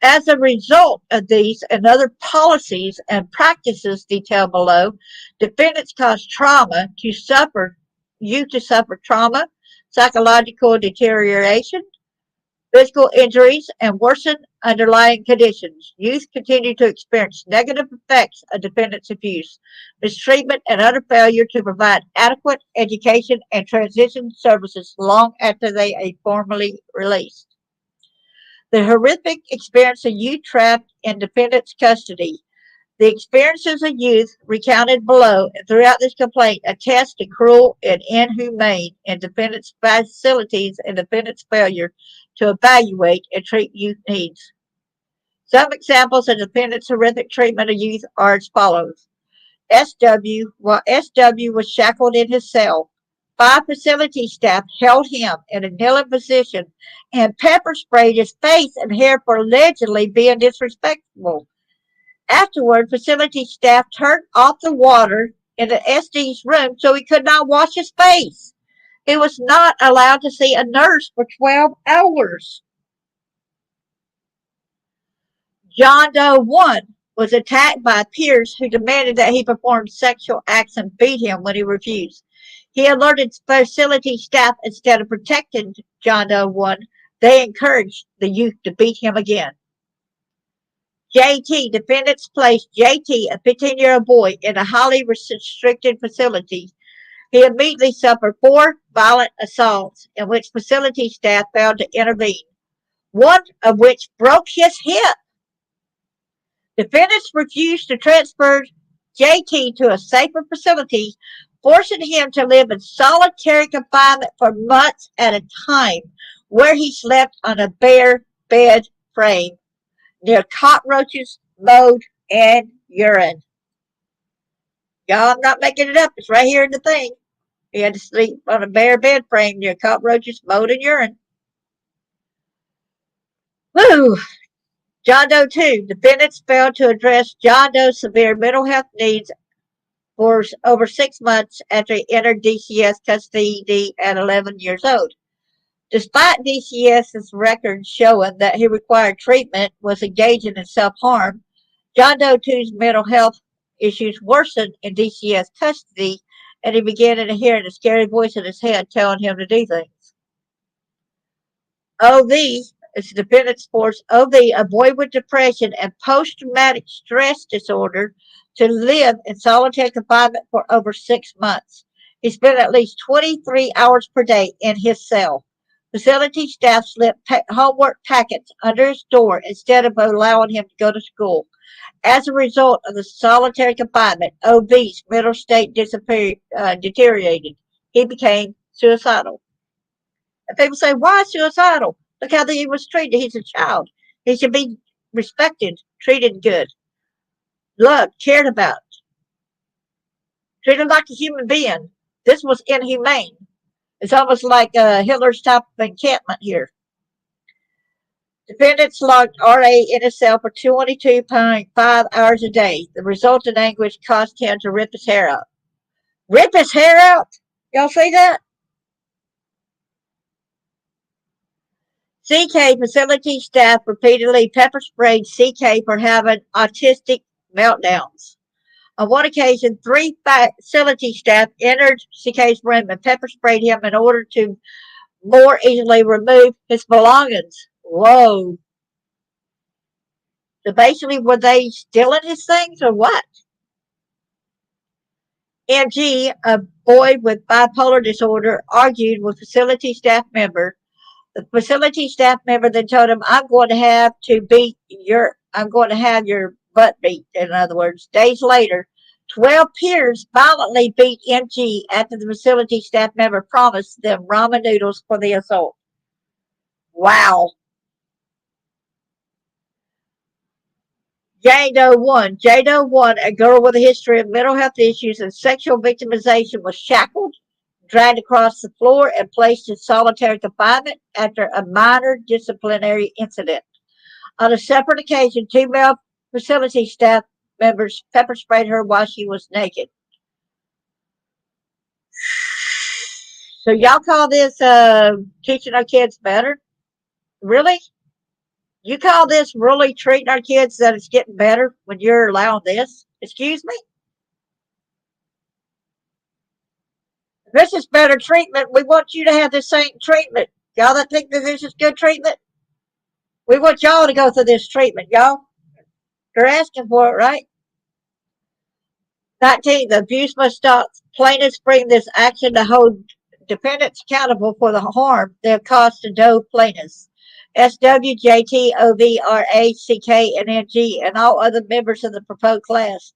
[SPEAKER 1] As a result of these and other policies and practices detailed below, defendants cause youth to suffer trauma, psychological deterioration, physical injuries, and worsen underlying conditions. Youth continue to experience negative effects of defendants' abuse, mistreatment, and utter failure to provide adequate education and transition services long after they are formally released. The horrific experience of youth trapped in defendant's custody. The experiences of youth recounted below and throughout this complaint attest to cruel and inhumane in defendants' facilities and defendants' failure to evaluate and treat youth needs. Some examples of defendants' horrific treatment of youth are as follows. While SW was shackled in his cell, 5 facility staff held him in a kneeling position and pepper sprayed his face and hair for allegedly being disrespectful. Afterward, facility staff turned off the water in the SD's room so he could not wash his face. He was not allowed to see a nurse for 12 hours. John Doe 1 was attacked by peers who demanded that he perform sexual acts and beat him when he refused. He alerted facility staff instead of protecting John Doe 1. They encouraged the youth to beat him again. JT, defendants placed JT, a 15-year-old boy, in a highly restricted facility. He immediately suffered 4 violent assaults in which facility staff failed to intervene, one of which broke his hip. Defendants refused to transfer JT to a safer facility, forcing him to live in solitary confinement for months at a time, where he slept on a bare bed frame near cockroaches, mold, and urine. Y'all, I'm not making it up. It's right here in the thing. He had to sleep on a bare bed frame near cockroaches, mold, and urine. Woo! John Doe 2. Defendants failed to address John Doe's severe mental health needs for over 6 months after he entered DCS custody at 11 years old. Despite DCS's records showing that he required treatment, was engaging in self-harm, John Doe 2's mental health issues worsened in DCS custody, and he began to hear a scary voice in his head telling him to do things. OV, it's the defendant's force, OV, a boy with depression and post-traumatic stress disorder, to live in solitary confinement for over 6 months. He spent at least 23 hours per day in his cell. Facility staff slipped homework packets under his door instead of allowing him to go to school. As a result of the solitary confinement, OV's mental state deteriorated. He became suicidal. And people say, why suicidal? Look how he was treated. He's a child. He should be respected, treated good, loved, cared about, treated like a human being. This was inhumane. It's almost like Hitler's type of encampment here. Defendants locked RA in his cell for 22.5 hours a day. The resultant anguish caused him to rip his hair out. Rip his hair out? Y'all see that? CK facility staff repeatedly pepper sprayed CK for having autistic meltdowns. On one occasion, 3 facility staff entered CK's room and pepper sprayed him in order to more easily remove his belongings. Whoa. So basically, were they stealing his things or what? MG, a boy with bipolar disorder, argued with facility staff member. The facility staff member then told him, I'm going to have your butt beat. In other words, days later, 12 peers violently beat MG after the facility staff member promised them ramen noodles for the assault. Wow. Doe 1, a girl with a history of mental health issues and sexual victimization, was shackled, dragged across the floor, and placed in solitary confinement after a minor disciplinary incident. On a separate occasion, 2 male facility staff members pepper sprayed her while she was naked. So y'all call this teaching our kids better? Really? You call this really treating our kids that it's getting better when you're allowing this? Excuse me? This is better treatment. We want you to have the same treatment. Y'all that think that this is good treatment, we want y'all to go through this treatment, y'all. They're asking for it, right? 19. The abuse must stop. Plaintiffs bring this action to hold defendants accountable for the harm they have caused to those plaintiffs. SW, JT, OV, RA, CK, and NG, and all other members of the proposed class,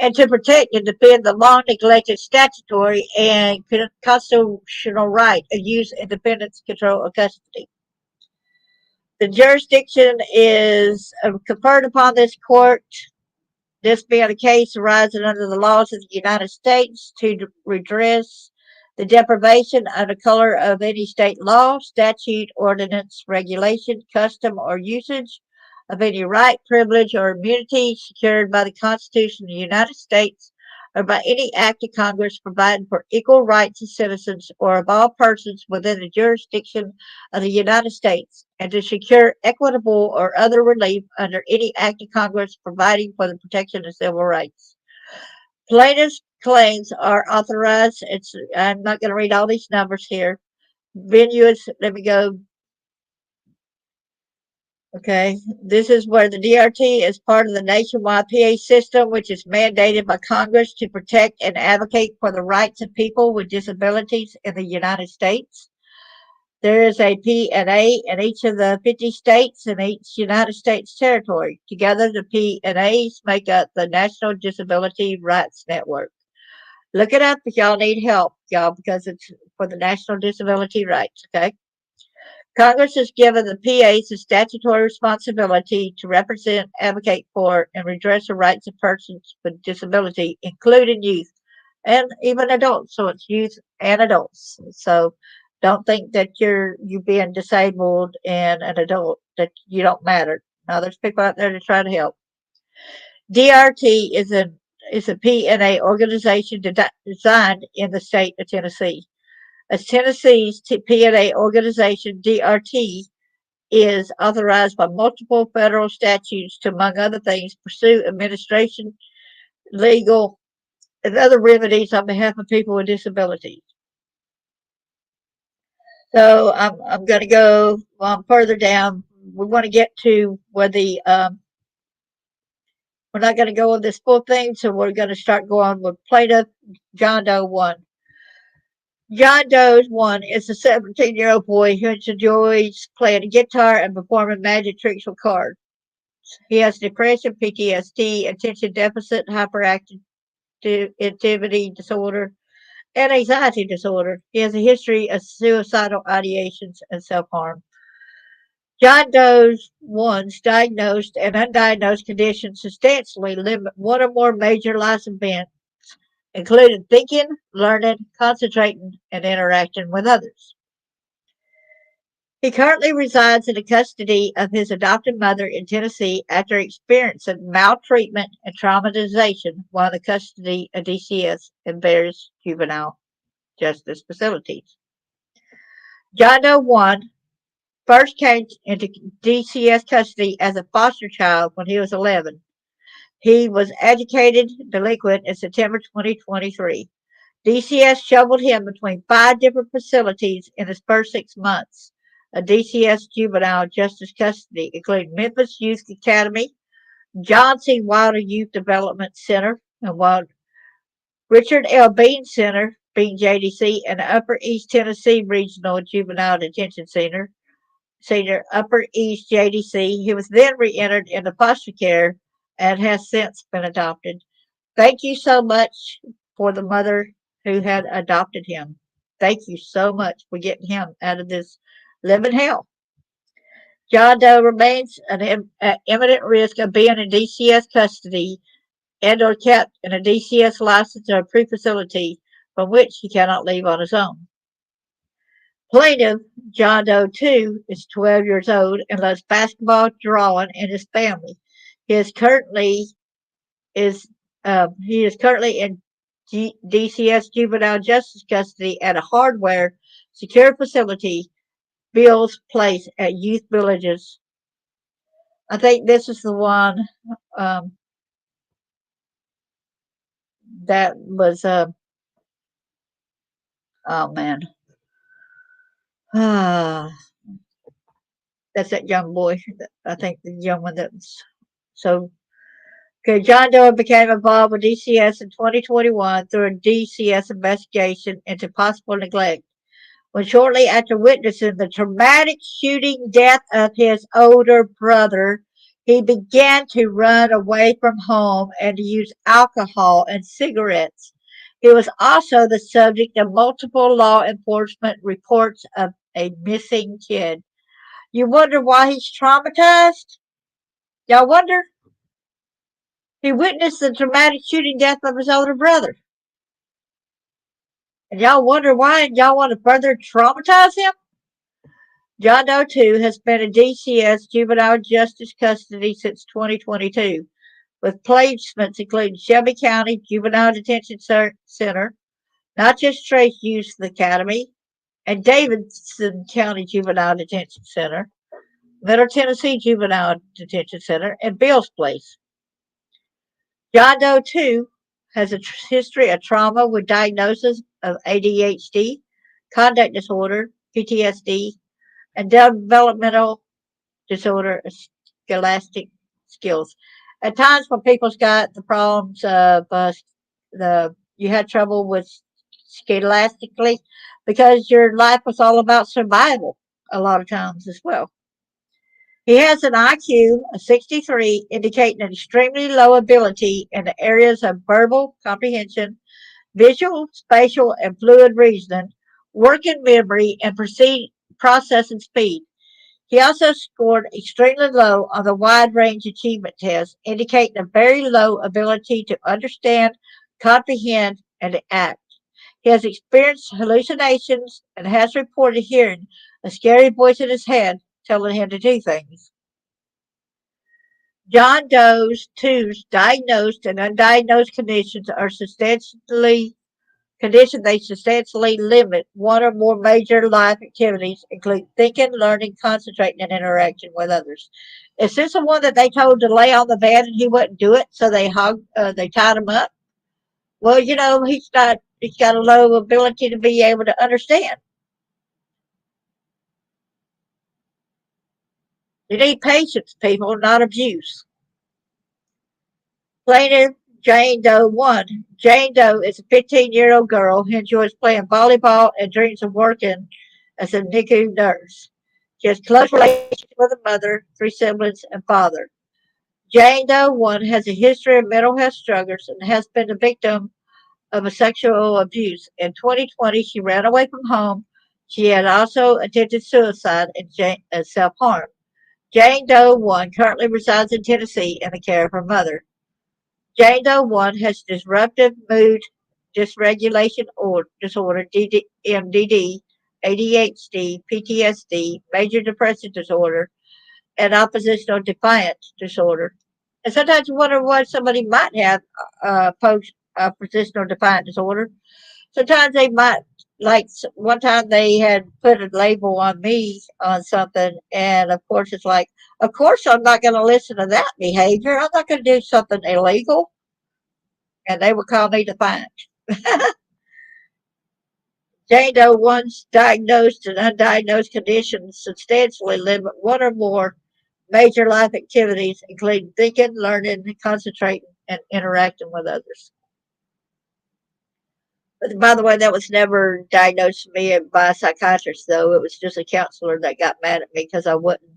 [SPEAKER 1] and to protect and defend the long neglected statutory and constitutional right of use independence control of custody. The jurisdiction is conferred upon this court, this being a case arising under the laws of the United States to redress the deprivation under color of any state law, statute, ordinance, regulation, custom, or usage of any right, privilege, or immunity secured by the Constitution of the United States or by any act of Congress providing for equal rights of citizens or of all persons within the jurisdiction of the United States, and to secure equitable or other relief under any act of Congress providing for the protection of civil rights. Plaintiffs' claims are authorized. I'm not going to read all these numbers here. Venues, let me go. Okay, this is where the DRT is part of the nationwide PA system, which is mandated by Congress to protect and advocate for the rights of people with disabilities in the United States. There is a P&A in each of the 50 states and each United States territory. Together, the P&As make up the National Disability Rights Network. Look it up if y'all need help, y'all, because it's for the National Disability Rights, okay? Congress has given the PAs a statutory responsibility to represent, advocate for, and redress the rights of persons with disability, including youth and even adults. So it's youth and adults. So don't think that you being disabled and an adult that you don't matter. Now there's people out there to try to help. DRT is a P&A organization designed in the state of Tennessee. As Tennessee's P&A organization, DRT is authorized by multiple federal statutes to, among other things, pursue administration, legal, and other remedies on behalf of people with disabilities. So I'm going to go further down. We want to get to where we're not going to go on this full thing, so we're going to start going with plaintiff John Doe 1. John Doe 1 is a 17-year-old boy who enjoys playing a guitar and performing magic tricks with cards. He has depression, PTSD, attention deficit, hyperactivity disorder, and anxiety disorder. He has a history of suicidal ideations and self-harm. John Doe 1's diagnosed and undiagnosed conditions substantially limit one or more major life events, including thinking, learning, concentrating, and interacting with others. He currently resides in the custody of his adopted mother in Tennessee after experiencing maltreatment and traumatization while in the custody of DCS and various juvenile justice facilities. John Doe 1 first came into DCS custody as a foster child when he was 11. He was educated delinquent in September 2023. DCS shoveled him between 5 different facilities in his first 6 months of DCS juvenile justice custody, including Memphis Youth Academy, John C. Wilder Youth Development Center, and Richard L. Bean Center, Bean JDC, and the Upper East Tennessee Regional Juvenile Detention Center, Upper East JDC. He was then re-entered into foster care and has since been adopted. Thank you so much for the mother who had adopted him. Thank you so much for getting him out of this living hell. John Doe remains at imminent risk of being in DCS custody and or kept in a DCS licensed or approved facility from which he cannot leave on his own. Plaintiff John Doe 2 is 12 years old and loves basketball, drawing, and his family. He is currently in DCS juvenile justice custody at a hardware secure facility, Bill's Place at Youth Villages. I think this is the one that was, oh man, that's that young boy. I think the young one that was so. Okay, John Doe became involved with DCS in 2021 through a DCS investigation into possible neglect, when shortly after witnessing the traumatic shooting death of his older brother, he began to run away from home and to use alcohol and cigarettes. He was also the subject of multiple law enforcement reports of a missing kid. You wonder why he's traumatized? Y'all wonder? He witnessed the traumatic shooting death of his older brother. And y'all wonder why, and y'all want to further traumatize him? John Doe 2 has been in DCS juvenile justice custody since 2022, with placements including Shelby County Juvenile Detention Center, Natchez Trace Youth Academy, and Davidson County Juvenile Detention Center, Middle Tennessee Juvenile Detention Center, and Bill's Place. John Doe 2 has a history of trauma with diagnosis of ADHD, conduct disorder, PTSD, and developmental disorder, scholastic skills. At times when people's got the problems of you had trouble with scholastically because your life was all about survival a lot of times as well. He has an IQ of 63, indicating an extremely low ability in the areas of verbal comprehension, visual, spatial, and fluid reasoning, working memory, and processing speed. He also scored extremely low on the wide range achievement test, indicating a very low ability to understand, comprehend, and to act. He has experienced hallucinations and has reported hearing a scary voice in his head telling him to do things. John Doe 2's diagnosed and undiagnosed conditions are substantially they substantially limit one or more major life activities, including thinking, learning, concentrating, and interaction with others. Is this the one that they told to lay on the bed and he wouldn't do it, so they tied him up? Well, you know, he's got a low ability to be able to understand. You need patience, people, not abuse. Plaintiff Jane Doe 1. Jane Doe is a 15-year-old girl who enjoys playing volleyball and dreams of working as a NICU nurse. She has close relations with her mother, 3 siblings, and father. Jane Doe 1 has a history of mental health struggles and has been the victim of a sexual abuse. In 2020, she ran away from home. She had also attempted suicide and self-harm. Jane Doe 1 currently resides in Tennessee in the care of her mother. Jane Doe 1 has disruptive mood dysregulation disorder, MDD, ADHD, PTSD, major depressive disorder, and oppositional defiance disorder. And sometimes you wonder why somebody might have oppositional defiant disorder. Sometimes they might, like one time they had put a label on me on something, and of course it's like, of course I'm not going to listen to that behavior. I'm not going to do something illegal. And they would call me defiant. Jane Doe 1's diagnosed and undiagnosed conditions substantially limit one or more major life activities, including thinking, learning, concentrating, and interacting with others. But by the way, that was never diagnosed to me by a psychiatrist, though. It was just a counselor that got mad at me because I wouldn't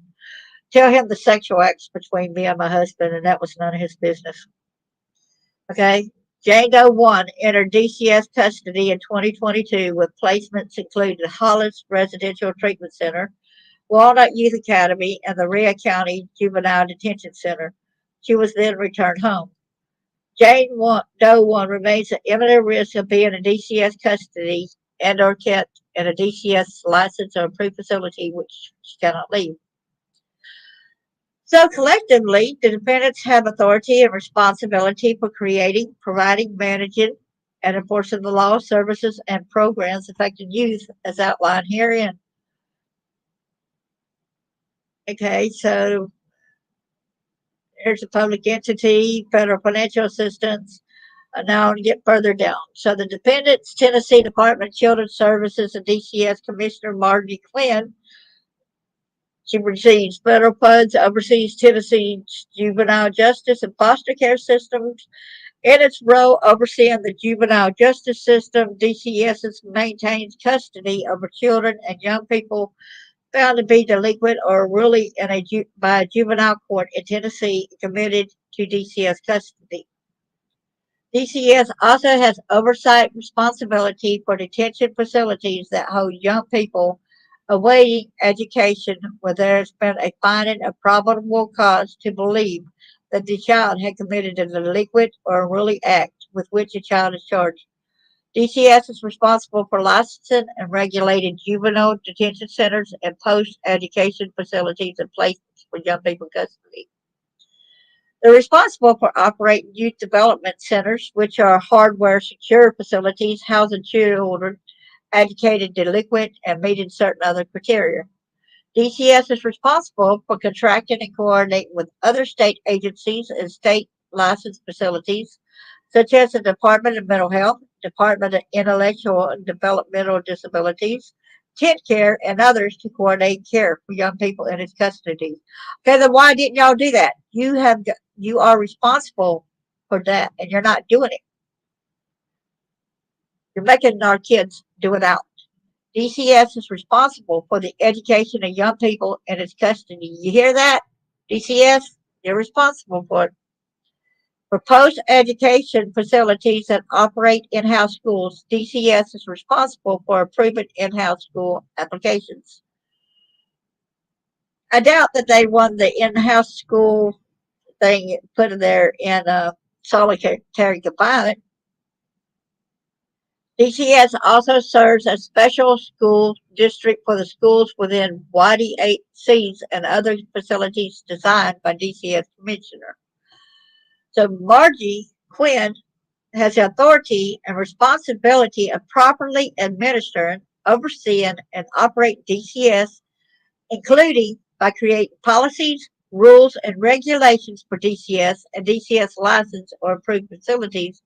[SPEAKER 1] tell him the sexual acts between me and my husband, and that was none of his business. Okay. Jane Doe 1 entered DCS custody in 2022 with placements including Hollis Residential Treatment Center, Walnut Youth Academy, and the Rhea County Juvenile Detention Center. She was then returned home. Jane Doe 1 remains at imminent risk of being in DCS custody and or kept in a DCS license or approved facility which she cannot leave. So collectively, the defendants have authority and responsibility for creating, providing, managing, and enforcing the law, services, and programs affecting youth as outlined herein. Okay, so here's a public entity, federal financial assistance. Now to get further down. So the defendants, Tennessee Department of Children's Services and DCS Commissioner Margie Quinn, she receives federal funds, oversees Tennessee's juvenile justice and foster care systems. In its role overseeing the juvenile justice system, DCS maintains custody over children and young people found to be delinquent or really by a juvenile court in Tennessee committed to DCS custody. DCS also has oversight responsibility for detention facilities that hold young people awaiting education where there has been a finding of probable cause to believe that the child had committed a delinquent or unruly act with which a child is charged. DCS is responsible for licensing and regulating juvenile detention centers and post-education facilities and placements for young people in custody. They're responsible for operating youth development centers, which are hardware secure facilities housing children educated delinquent and meeting certain other criteria. DCS is responsible for contracting and coordinating with other state agencies and state licensed facilities, such as the Department of Mental Health, Department of Intellectual and Developmental Disabilities, TennCare, and others to coordinate care for young people in its custody. Okay, then why didn't y'all do that? You are responsible for that, and you're not doing it. You're making our kids do it out. DCS is responsible for the education of young people in its custody. You hear that? DCS, you're responsible for it. For post-education facilities that operate in-house schools, DCS is responsible for approving in-house school applications. I doubt that they won the in-house school thing put in there in solitary confinement. DCS also serves as special school district for the schools within YDCs and other facilities designed by DCS Commissioner. So Margie Quinn has the authority and responsibility of properly administering, overseeing, and operating DCS, including by creating policies, rules, and regulations for DCS and DCS licensed or approved facilities,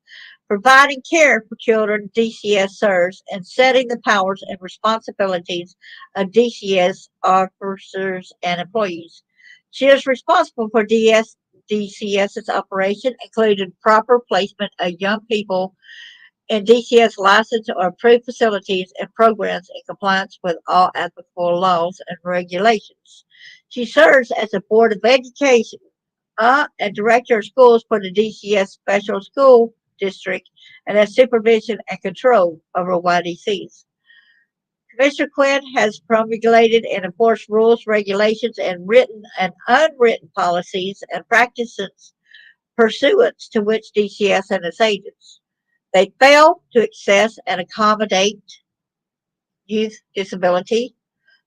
[SPEAKER 1] providing care for children DCS serves, and setting the powers and responsibilities of DCS officers and employees. She is responsible for DCS's operation, including proper placement of young people in DCS licensed or approved facilities and programs in compliance with all applicable laws and regulations. She serves as the Board of Education and Director of Schools for the DCS Special School District and has supervision and control over YDCs. Commissioner Quinn has promulgated and enforced rules, regulations, and written and unwritten policies and practices pursuant to which DCS and its agents. They fail to access and accommodate youth disability.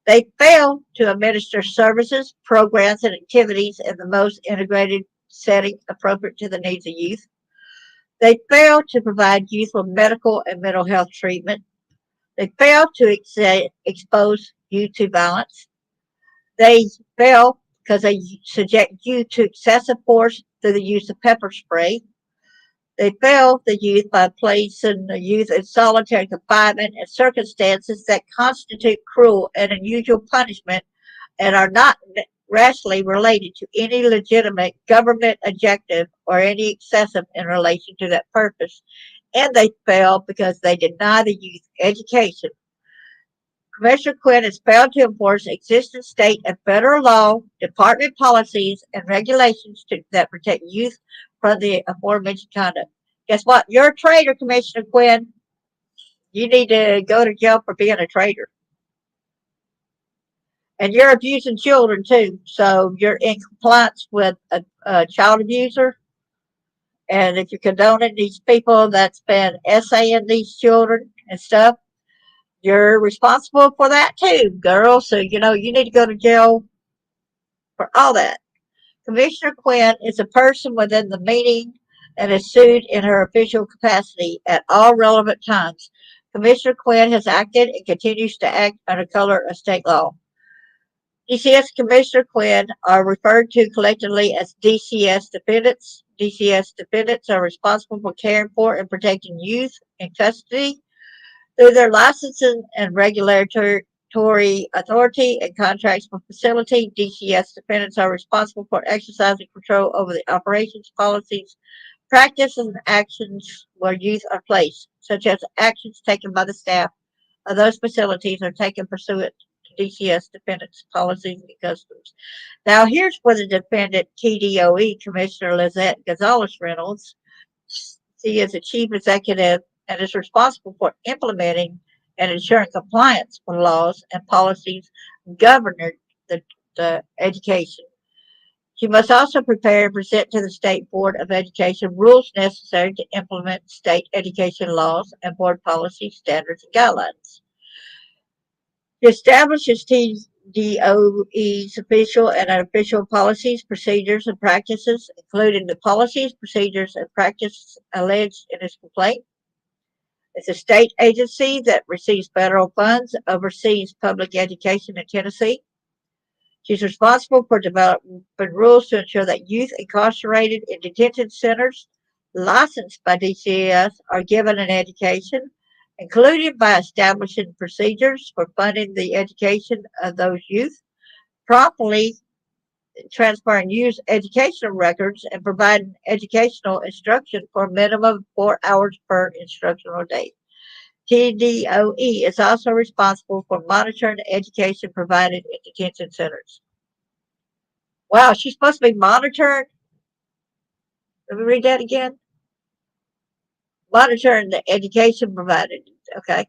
[SPEAKER 1] They fail to administer services, programs, and activities in the most integrated setting appropriate to the needs of youth. They fail to provide youth with medical and mental health treatment. They fail to expose youth to violence. They fail because they subject youth to excessive force through the use of pepper spray. They fail the youth by placing the youth in solitary confinement in circumstances that constitute cruel and unusual punishment and are not rationally related to any legitimate government objective or any excessive in relation to that purpose. And they fail because they deny the youth education. Commissioner Quinn has failed to enforce existing state and federal law, department policies, and regulations that protect youth from the aforementioned conduct. Guess what? You're a traitor, Commissioner Quinn. You need to go to jail for being a traitor. And you're abusing children too. So you're in compliance with a child abuser. And if you're condoning these people that's been essaying these children and stuff, you're responsible for that too, girl. So, you need to go to jail for all that. Commissioner Quinn is a person within the meaning and is sued in her official capacity at all relevant times. Commissioner Quinn has acted and continues to act under color of state law. DCS Commissioner Quinn are referred to collectively as DCS defendants. DCS defendants are responsible for caring for and protecting youth in custody through their licensing and regulatory authority and contracts for facility. DCS defendants are responsible for exercising control over the operations, policies, practice, and actions where youth are placed, such as actions taken by the staff of those facilities are taken pursuant to DCS defendants' policies and customs. Now, here's where the defendant, TDOE Commissioner Lizette Gonzalez Reynolds, she is the chief executive and is responsible for implementing and ensuring compliance with laws and policies governing the education. She must also prepare and present to the State Board of Education rules necessary to implement state education laws and board policy standards and guidelines. She establishes TDOE's official and unofficial policies, procedures, and practices, including the policies, procedures, and practices alleged in this complaint. It's a state agency that receives federal funds, oversees public education in Tennessee. She's responsible for developing rules to ensure that youth incarcerated in detention centers licensed by DCS are given an education, including by establishing procedures for funding the education of those youth, properly transferring youth educational records, and providing educational instruction for a minimum of 4 hours per instructional day. TDOE is also responsible for monitoring the education provided in detention centers. Wow, she's supposed to be monitoring. Let me read that again. Monitoring the education provided. Okay.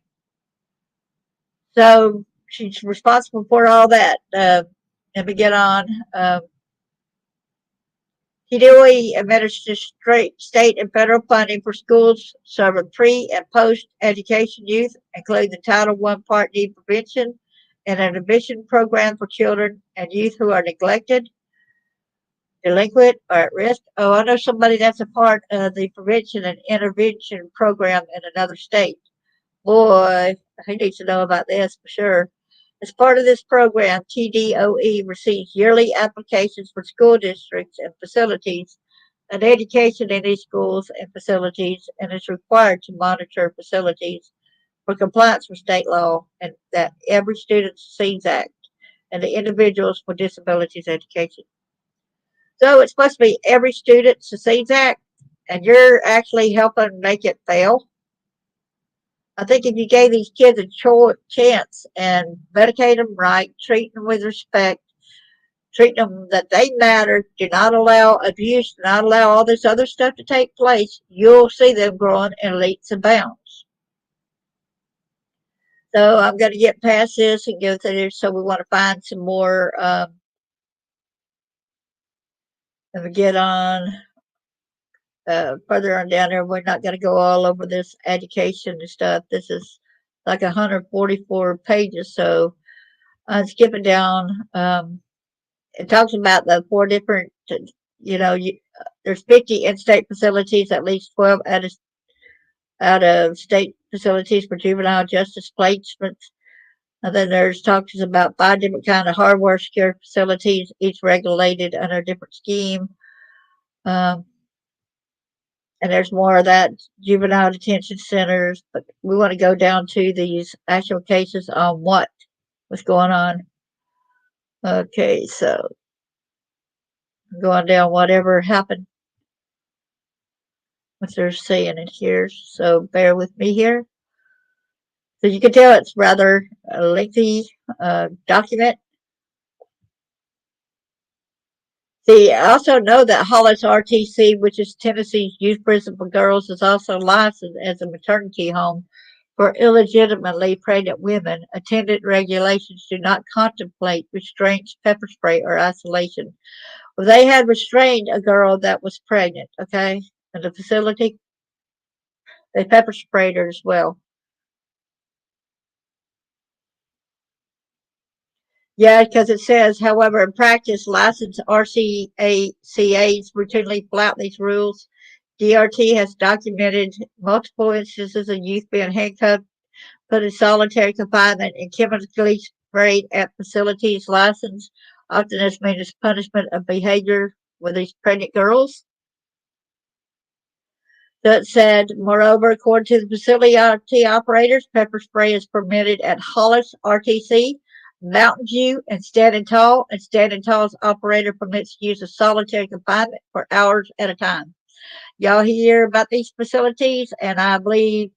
[SPEAKER 1] So she's responsible for all that. Let me get on. TDOE administers state and federal funding for schools serving pre- and post-education youth, including the Title I Part D prevention and intervention program for children and youth who are neglected, delinquent, or at risk. Oh, I know somebody that's a part of the prevention and intervention program in another state. Boy, he needs to know about this for sure. As part of this program, TDOE receives yearly applications for school districts and facilities and education in these schools and facilities, and is required to monitor facilities for compliance with state law and that every student SEES Act and the Individuals with Disabilities Education. So it's supposed to be every student SEES Act, and you're actually helping make it fail. I think if you gave these kids a chance and medicate them right, treat them with respect, treat them that they matter, do not allow abuse, do not allow all this other stuff to take place, you'll see them growing in leaps and bounds. So I'm going to get past this and go through this. So we want to find some more. Let me get on further on down there. We're not going to go all over this education and stuff. This is like 144 pages. So I'm skipping down. It talks about the 4 different, there's 50 in-state facilities, at least 12 out of state facilities for juvenile justice placements. And then there's talks about 5 different kind of hardware secure facilities, each regulated under a different scheme. And there's more of that, juvenile detention centers. But we want to go down to these actual cases on what's going on. Okay, so going down whatever happened, what they're saying in here. So bear with me here. So you can tell it's rather a lengthy document. See, I also know that Hollis RTC, which is Tennessee's youth prison for girls, is also licensed as a maternity home for illegitimately pregnant women. Attendant regulations do not contemplate restraints, pepper spray, or isolation. Well, they had restrained a girl that was pregnant, okay, in the facility. They pepper sprayed her as well. Yeah, because it says, however, in practice, licensed RCACAs routinely flout these rules, DRT has documented multiple instances of youth being handcuffed, put in solitary confinement, and chemically sprayed at facilities licensed, often as means punishment of behavior with these pregnant girls. That said, moreover, according to the facility operators, pepper spray is permitted at Hollis RTC, Mountain View, and Standing Tall, and Standing Tall's operator permits use of solitary confinement for hours at a time. Y'all hear about these facilities, and I believe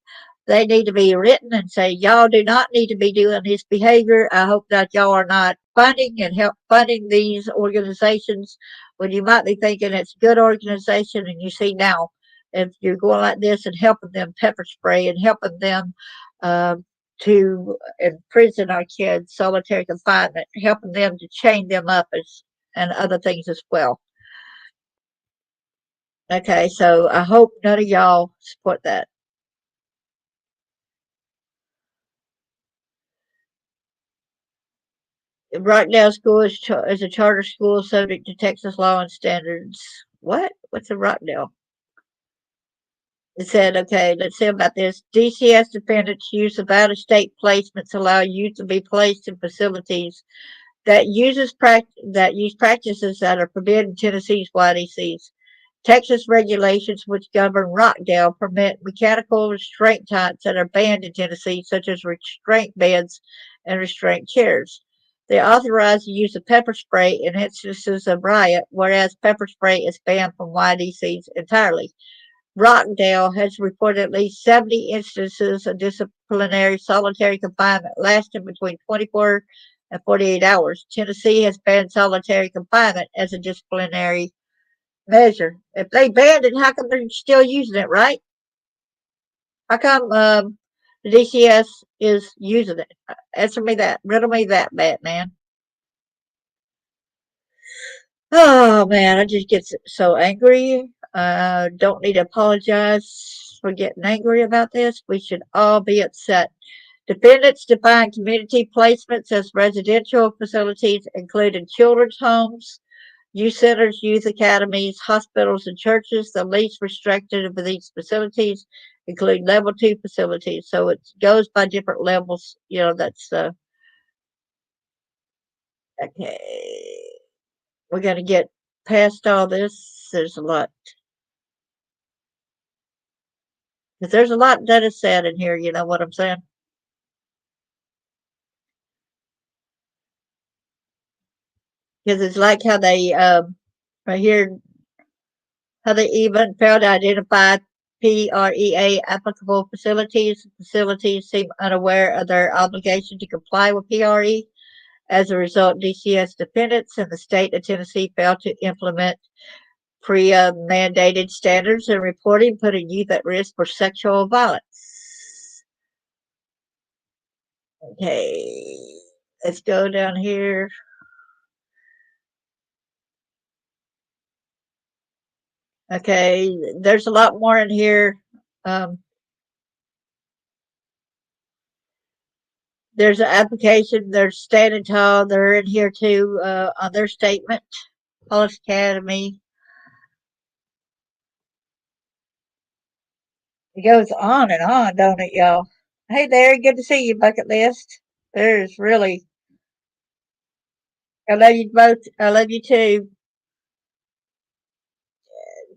[SPEAKER 1] they need to be written and say, y'all do not need to be doing this behavior. I hope that y'all are not funding and help funding these organizations when you might be thinking it's a good organization, and you see now, if you're going like this and helping them pepper spray and helping them to imprison our kids, solitary confinement, helping them to chain them up and other things as well. Okay, so I hope none of y'all support that. Rockdale School is a charter school subject to Texas law and standards. What? What's a Rockdale? It said, okay, let's see about this. DCS defendants' use of out-of-state placements allow youth to be placed in facilities that use practices that are forbidden in Tennessee's YDCs. Texas regulations which govern Rockdale permit mechanical restraint types that are banned in Tennessee, such as restraint beds and restraint chairs. They authorize the use of pepper spray in instances of riot, whereas pepper spray is banned from YDCs entirely. Rockdale has reported at least 70 instances of disciplinary solitary confinement lasting between 24 and 48 hours. Tennessee has banned solitary confinement as a disciplinary measure. If they banned it, how come they're still using it, right? How come the DCS is using it? Answer me that. Riddle me that, Batman. Oh, man, I just get so angry. Don't need to apologize for getting angry about this. We should all be upset. Defendants define community placements as residential facilities, including children's homes, youth centers, youth academies, hospitals, and churches. The least restricted of these facilities include level 2 facilities. So it goes by different levels. You know, that's okay. We're going to get past all this. There's a lot. Because there's a lot that is said in here. You know what I'm saying? Because it's like how they, right here, how they even failed to identify PREA applicable facilities. Facilities seem unaware of their obligation to comply with PRE. As a result, DCS defendants in the state of Tennessee failed to implement pre-mandated standards in reporting, putting youth at risk for sexual violence. Okay, let's go down here. Okay, there's a lot more in here. There's an application. There's Standing Tall. They're in here too on their statement. Police Academy. It goes on and on, don't it, y'all? Hey there, good to see you, Bucket List. There's really. I love you both. I love you too.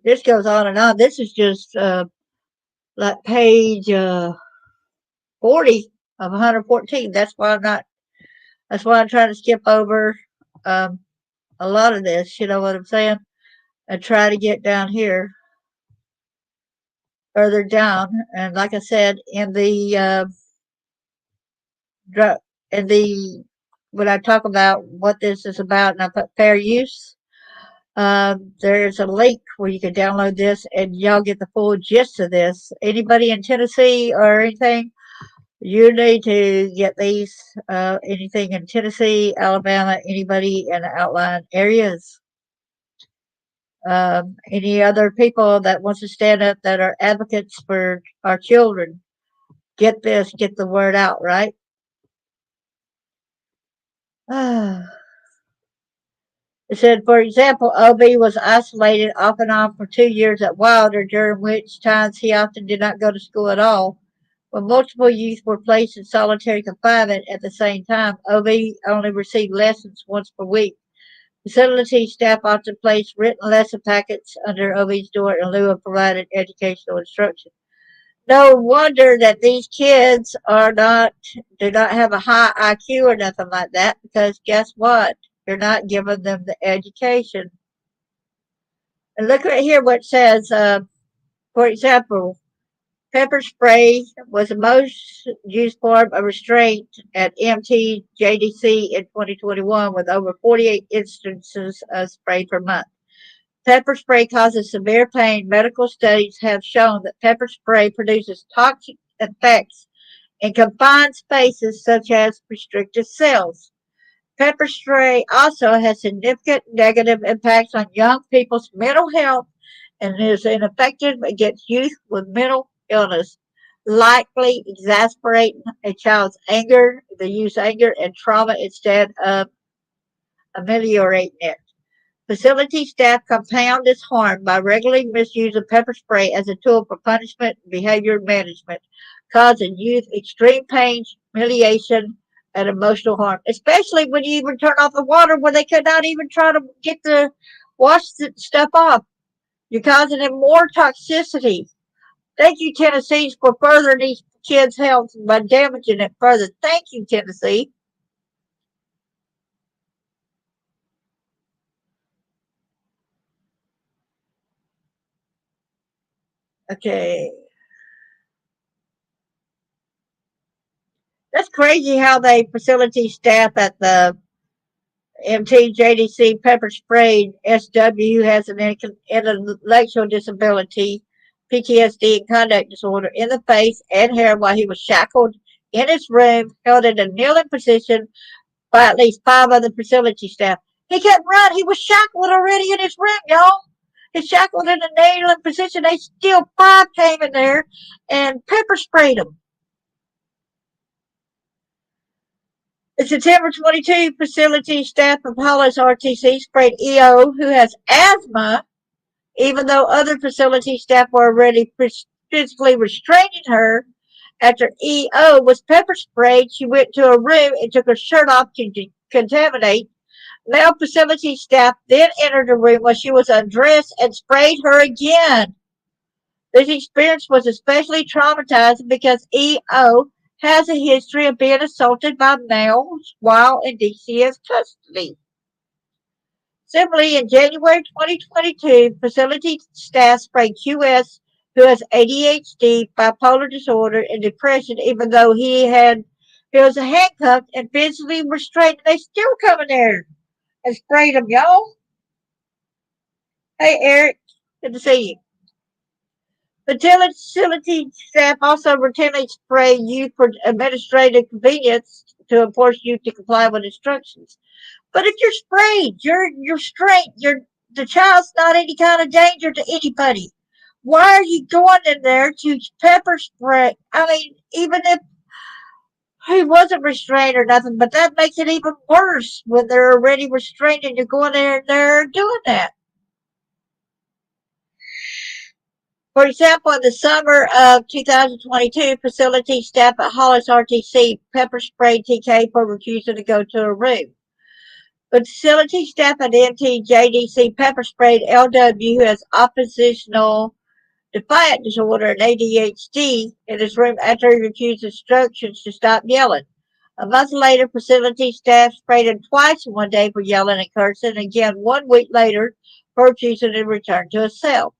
[SPEAKER 1] This goes on and on. This is just like page 40 of 114. That's why I'm trying to skip over a lot of this. You know what I'm saying? And try to get down here further down. And like I said, in the when I talk about what this is about, and I put fair use. There's a link where you can download this, and y'all get the full gist of this. Anybody in Tennessee or anything, you need to get these. Anything in Tennessee, Alabama, anybody in the outlying areas. Any other people that wants to stand up that are advocates for our children, get this, get the word out, right? It said, for example, OB was isolated off and on for 2 years at Wilder, during which times he often did not go to school at all. When multiple youth were placed in solitary confinement at the same time, OB only received lessons once per week. Facility staff often placed written lesson packets under OB's door in lieu of provided educational instruction. No wonder that these kids do not have a high IQ or nothing like that, because guess what? You're not giving them the education. And look right here what it says, for example, pepper spray was the most used form of restraint at MTJDC in 2021, with over 48 instances of spray per month. Pepper spray causes severe pain. Medical studies have shown that pepper spray produces toxic effects in confined spaces such as restricted cells. Pepper spray also has significant negative impacts on young people's mental health and is ineffective against youth with mental illness, likely exasperating a child's anger, the use anger and trauma instead of ameliorating it. Facility staff compound this harm by regularly misusing pepper spray as a tool for punishment and behavior management, causing youth extreme pain, humiliation, and emotional harm, especially when you even turn off the water where they could not even try to get the wash the stuff off. You're causing them more toxicity. Thank you, Tennessee, for furthering these kids' health by damaging it further. Thank you, Tennessee. Okay. That's crazy how they facility staff at the MTJDC pepper sprayed SW who has an intellectual disability, PTSD, and conduct disorder in the face and hair while he was shackled in his room, held in a kneeling position by at least 5 other facility staff. He couldn't run. He was shackled already in his room, y'all. He's shackled in a kneeling position. They still 5 came in there and pepper sprayed him. In September 22, facility staff of Hollis RTC sprayed EO, who has asthma, even though other facility staff were already physically restraining her. After EO was pepper sprayed, she went to a room and took her shirt off to decontaminate. Male facility staff then entered the room while she was undressed and sprayed her again. This experience was especially traumatizing because EO has a history of being assaulted by males while in DCS custody. Similarly, in January 2022, facility staff sprayed QS, who has ADHD, bipolar disorder, and depression, even though he was handcuffed and physically restrained. They still come in there and sprayed him, y'all. Hey, Eric, good to see you. Facility staff also routinely spray youth for administrative convenience to enforce youth to comply with instructions. But if you're sprayed, you're straight. The child's not any kind of danger to anybody. Why are you going in there to pepper spray? I mean, even if he wasn't restrained or nothing, but that makes it even worse when they're already restrained and you're going in there doing that. For example, in the summer of 2022, facility staff at Hollis RTC pepper sprayed TK for refusing to go to a room. But facility staff at MTJDC pepper sprayed LW, who has oppositional defiant disorder and ADHD, in his room after he refused instructions to stop yelling. A month later, facility staff sprayed him twice in one day for yelling and cursing, and again 1 week later for refusing to return to his cell.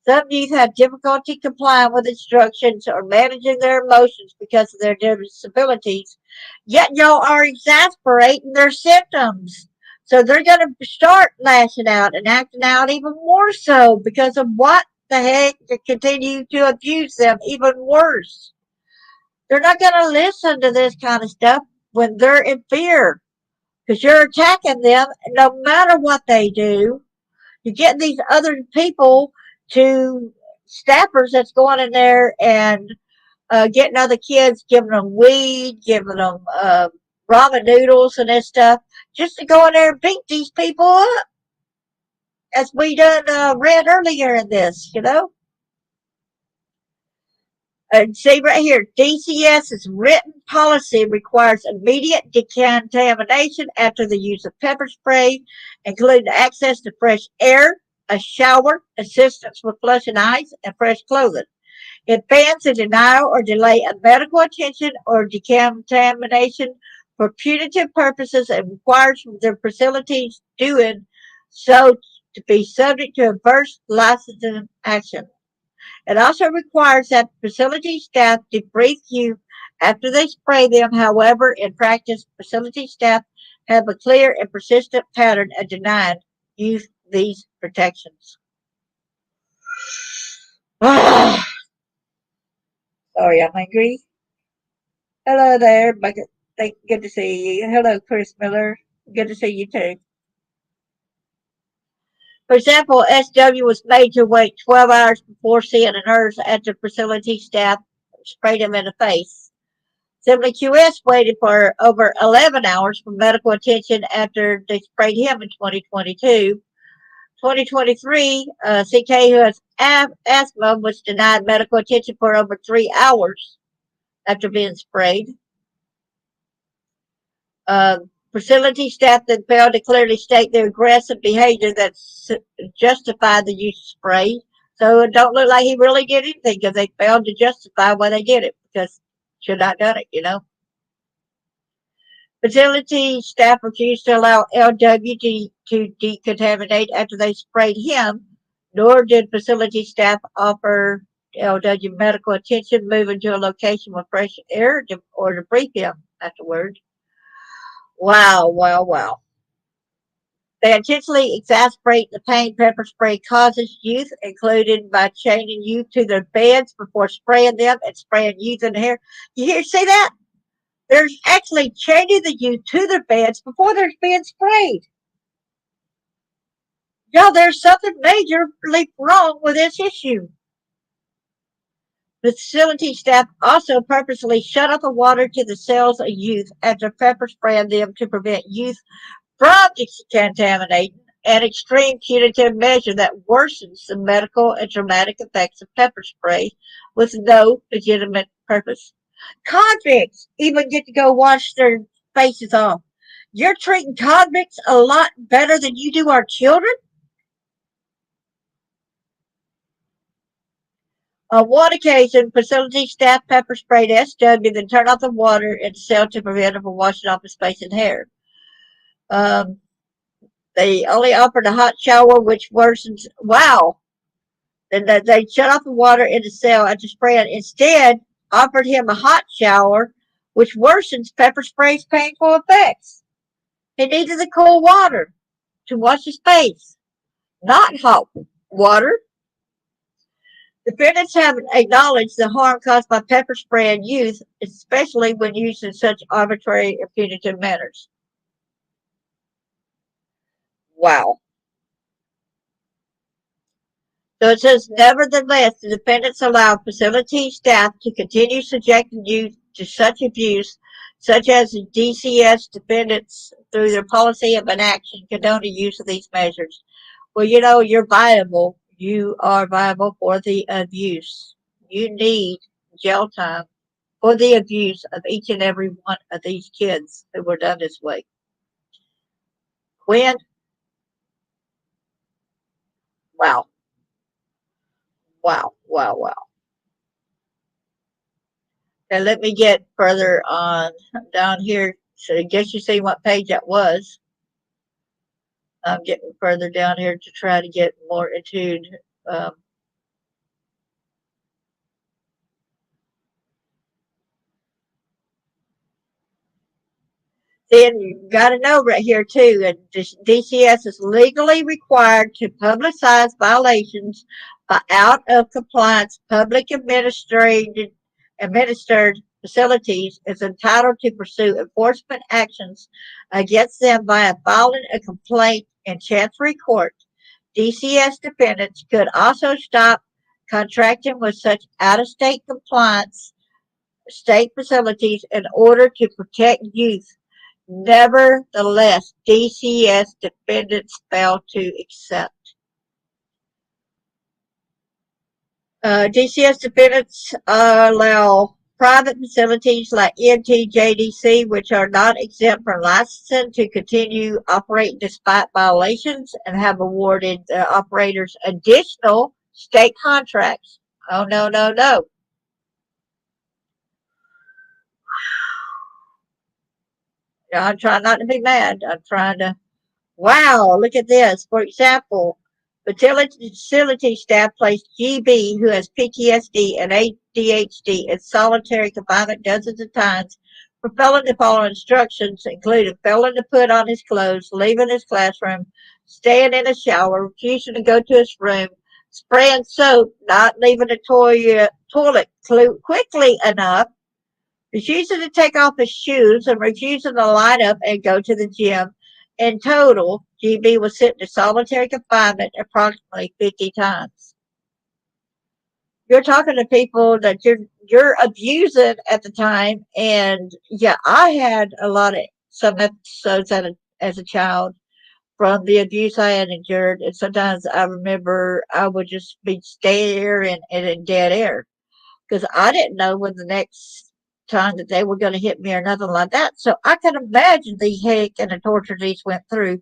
[SPEAKER 1] Some youth have difficulty complying with instructions or managing their emotions because of their disabilities, yet y'all are exasperating their symptoms. So they're going to start lashing out and acting out even more so because of what the heck to continue to abuse them even worse. They're not going to listen to this kind of stuff when they're in fear because you're attacking them no matter what they do. You get these other people to staffers that's going in there and getting other kids, giving them weed, giving them ramen noodles and this stuff. just to go in there and beat these people up, as we done read earlier in this, you know. And see right here, DCS's written policy requires immediate decontamination after the use of pepper spray, including access to fresh air, a shower, assistance with flushing eyes, and fresh clothing. It bans the denial or delay of medical attention or decontamination for punitive purposes and requires the facilities doing so to be subject to adverse licensing action. It also requires that facility staff debrief youth after they spray them. However, in practice, facility staff have a clear and persistent pattern of denying youth these protections. Sorry, I'm angry. Hello there. Good to see you. Hello, Chris Miller. Good to see you too. For example, SW was made to wait 12 hours before seeing a nurse after facility staff sprayed him in the face. Simply QS waited for over 11 hours for medical attention after they sprayed him in 2022. 2023, CK, who has asthma, was denied medical attention for over 3 hours after being sprayed. Facility staff then failed to clearly state their aggressive behavior that justified the use of spray. So it don't look like he really did anything because they failed to justify why they did it, because should not done it, you know. Facility staff refused to allow LW to decontaminate after they sprayed him, nor did facility staff offer LW medical attention, moving to a location with fresh air or to brief him afterward. Wow, wow, wow. They intentionally exacerbate the pain pepper spray causes youth, including by chaining youth to their beds before spraying them and spraying youth in the hair. See that? There's actually chaining the youth to their beds before they're being sprayed. Y'all, there's something majorly wrong with this issue. The facility staff also purposely shut off the water to the cells of youth after pepper spraying them to prevent youth from contaminating, an extreme punitive measure that worsens the medical and traumatic effects of pepper spray with no legitimate purpose. Convicts even get to go wash their faces off. You're treating convicts a lot better than you do our children? On one occasion, facility staff pepper sprayed SW, then turned off the water in the cell to prevent him from washing off his face and hair. They only offered a hot shower, which worsens. Wow. Then they shut off the water in the cell after spraying. Instead, offered him a hot shower, which worsens pepper spray's painful effects. He needed the cool water to wash his face, not hot water. Defendants have acknowledged the harm caused by pepper spray in youth, especially when used in such arbitrary and punitive manners. Wow. So it says, nevertheless, the defendants allow facility staff to continue subjecting youth to such abuse, such as the DCS defendants, through their policy of inaction, condone the use of these measures. Well, you know, you're viable. You are viable for the abuse. You need jail time for the abuse of each and every one of these kids who were done this way. Quinn, wow. Wow, wow, wow. Now let me get further on down here. So I guess you see what page that was. I'm getting further down here to try to get more into then you got to know right here too that DCS is legally required to publicize violations by out of compliance public administered facilities is entitled to pursue enforcement actions against them by filing a complaint in Chancery Court. DCS defendants could also stop contracting with such out-of-state compliance state facilities in order to protect youth. Nevertheless, DCS defendants failed to accept. DCS defendants allow private facilities like NTJDC, which are not exempt from licensing, to continue operating despite violations and have awarded the operators additional state contracts. Oh, no, no, no. I'm trying not to be mad. I'm trying to, wow, look at this. For example, facility staff placed GB, who has PTSD and ADHD, in solitary confinement dozens of times for failing to follow instructions, including failing to put on his clothes, leaving his classroom, staying in a shower, refusing to go to his room, spraying soap, not leaving the toilet quickly enough, refusing to take off his shoes, and refusing to line up and go to the gym. In total, GB was sent to solitary confinement approximately 50 times. You're talking to people that you're abusing at the time, and yeah, I had some episodes as a child from the abuse I had endured, and sometimes I remember I would just be staring in dead air because I didn't know when the next time that they were going to hit me or nothing like that. So I can imagine the heck and the torture these went through,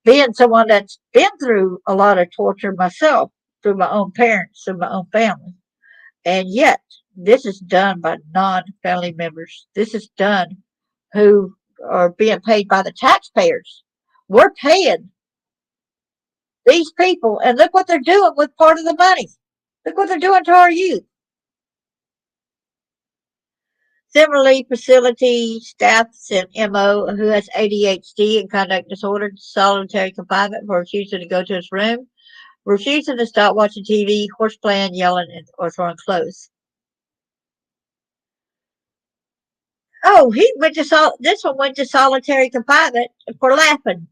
[SPEAKER 1] being someone that's been through a lot of torture myself, through my own parents, through my own family. And yet, this is done by non-family members. This is done who are being paid by the taxpayers. We're paying these people, and look what they're doing with part of the money. Look what they're doing to our youth. Similarly, facility staff sent MO, who has ADHD and conduct disorder, to solitary confinement for refusing to go to his room, refusing to stop watching TV, horseplaying, yelling, or throwing clothes. Oh, this one went to solitary confinement for laughing.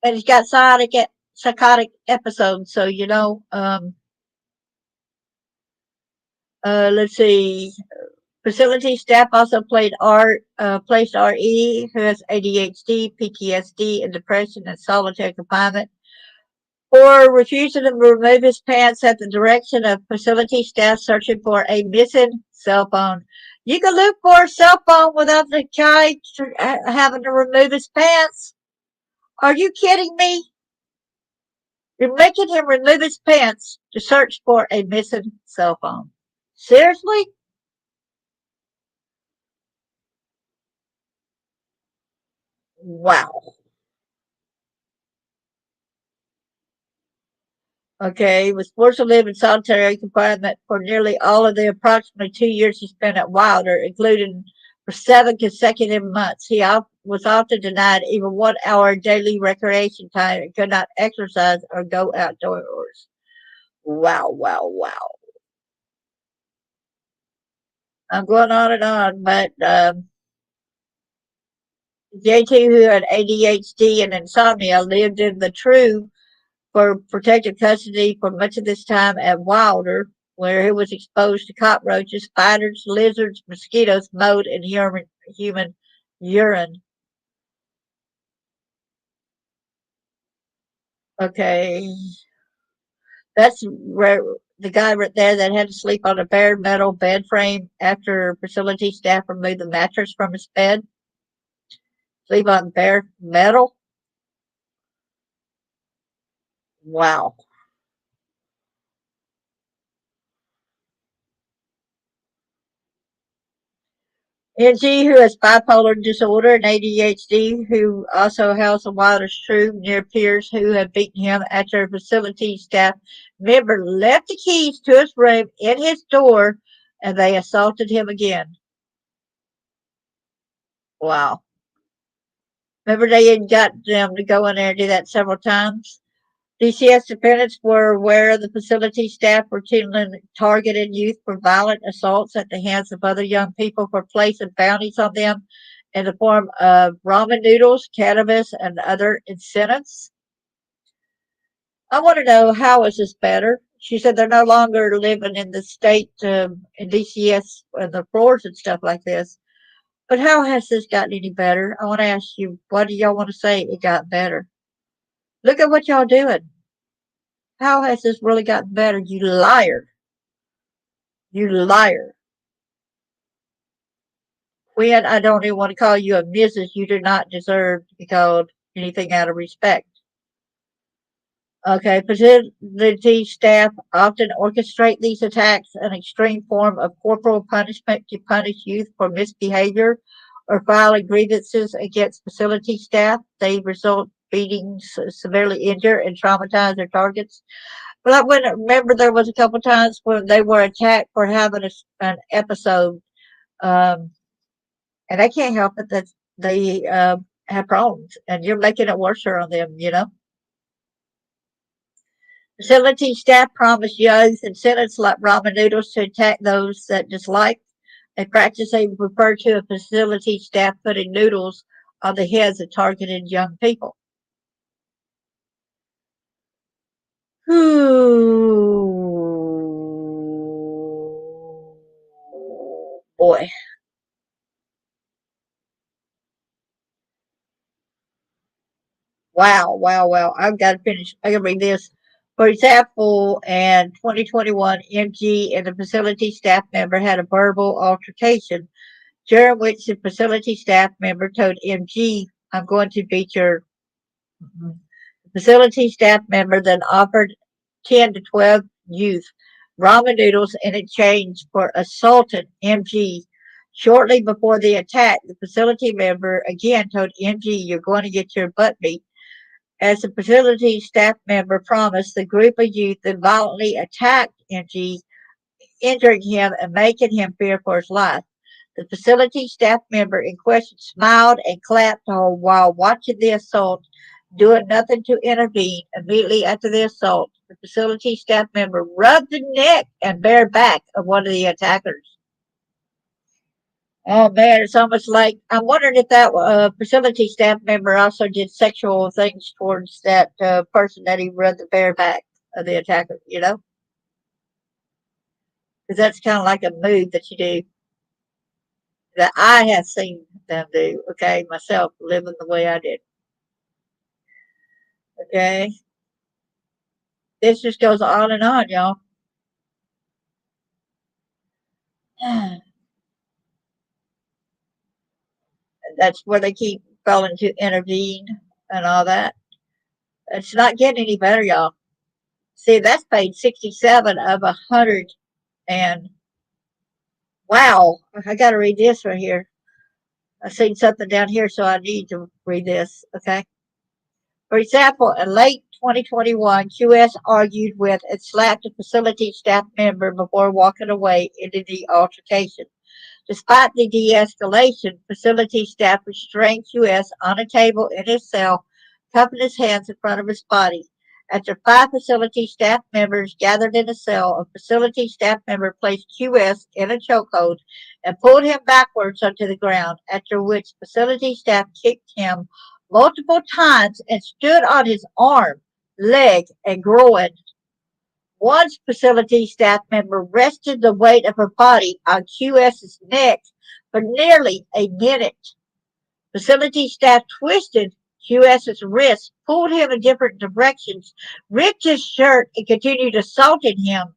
[SPEAKER 1] And he's got psychotic episodes, so let's see. Facility staff also placed RE, who has ADHD, PTSD, and depression in solitary confinement, for refusing to remove his pants at the direction of facility staff searching for a missing cell phone. You can look for a cell phone without the guy having to remove his pants. Are you kidding me? You're making him remove his pants to search for a missing cell phone. Seriously? Wow. Okay, he was forced to live in solitary confinement for nearly all of the approximately 2 years he spent at Wilder, including for 7 consecutive months. He was often denied even 1 hour daily recreation time and could not exercise or go outdoors. Wow, wow, wow. I'm going on and on, but JT, who had ADHD and insomnia, lived in the True for protective custody for much of this time at Wilder, where he was exposed to cockroaches, spiders, lizards, mosquitoes, mold, and human urine. Okay, that's where the guy right there that had to sleep on a bare metal bed frame after facility staff removed the mattress from his bed. Sleep on bare metal? Wow. NG, who has bipolar disorder and ADHD, who also housed a Wilder's True near peers who had beaten him after a facility staff member left the keys to his room in his door and they assaulted him again. Wow. Remember they had got them to go in there and do that several times? DCS defendants were aware the facility staff routinely targeted youth for violent assaults at the hands of other young people for placing bounties on them in the form of ramen noodles, cannabis, and other incentives. I want to know, how is this better? she said they're no longer living in the state in DCS and the floors and stuff like this. But how has this gotten any better? I want to ask you, what do y'all want to say it got better? Look at what y'all doing. How has this really gotten better? You liar. You liar. When I don't even want to call you a Mrs., you do not deserve to be called anything out of respect. Okay, facility staff often orchestrate these attacks, an extreme form of corporal punishment to punish youth for misbehavior or filing grievances against facility staff. They result beatings, severely injure and traumatize their targets. But I wouldn't remember there was a couple times when they were attacked for having an episode, and they can't help it that they have problems, and you're making it worse on them, you know. Facility staff promise young incentives like ramen noodles to attack those that dislike. A practice they refer to as facility staff putting noodles on the heads of targeted young people. Ooh, boy. Wow, wow, wow. I've got to finish. I got to read this. For example, in 2021, MG and the facility staff member had a verbal altercation during which the facility staff member told MG, I'm going to beat your facility staff member, then offered 10 to 12 youth ramen noodles in exchange for assaulting MG. Shortly before the attack, the facility member again told MG, you're going to get your butt beat. As the facility staff member promised, the group of youth then violently attacked MG, injuring him and making him fear for his life. The facility staff member in question smiled and clapped while watching the assault, doing nothing to intervene. Immediately after the assault, the facility staff member rubbed the neck and bare back of one of the attackers. Oh man, it's almost like I'm wondering if that facility staff member also did sexual things towards that person that he rubbed the bare back of the attacker, you know? Because that's kind of like a move that you do that I have seen them do, okay, myself living the way I did. Okay. This just goes on and on, y'all. That's where they keep failing to intervene and all that. It's not getting any better, y'all. See, that's paid 67 of 100. And wow, I got to read this right here. I seen something down here, so I need to read this, okay? For example, in late 2021, QS argued with and slapped a facility staff member before walking away into the altercation. Despite the de-escalation, facility staff restrained QS on a table in his cell, cupping his hands in front of his body. After 5 facility staff members gathered in a cell, a facility staff member placed QS in a chokehold and pulled him backwards onto the ground, after which facility staff kicked him multiple times and stood on his arm, leg, and groin. One facility staff member rested the weight of her body on QS's neck for nearly a minute. Facility staff twisted QS's wrists, pulled him in different directions, ripped his shirt, and continued assaulting him.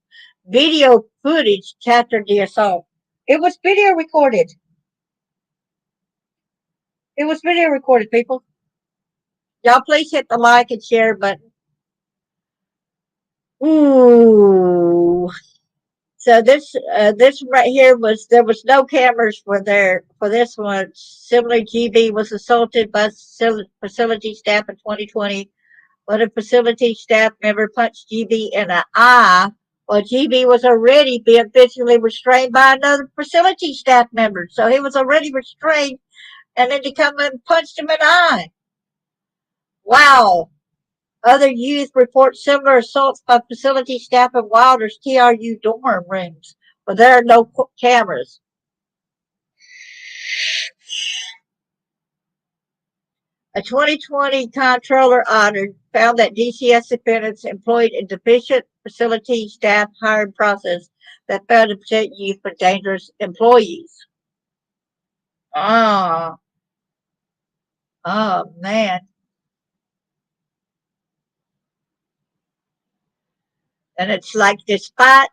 [SPEAKER 1] Video footage captured the assault. It was video recorded. It was video recorded, people. Y'all please hit the like and share button. Ooh. So this right here there was no cameras for this one. Similarly, GB was assaulted by facility staff in 2020 when a facility staff member punched GB in the eye while GB was already being physically restrained by another facility staff member. So he was already restrained, and then to come and punched him in the eye. Wow. Other youth report similar assaults by facility staff in Wilder's TRU dorm rooms, but there are no cameras. A 2020 comptroller audit found that DCS defendants employed a deficient facility staff hiring process that failed to protect youth from dangerous employees. Oh, oh man. And it's like despite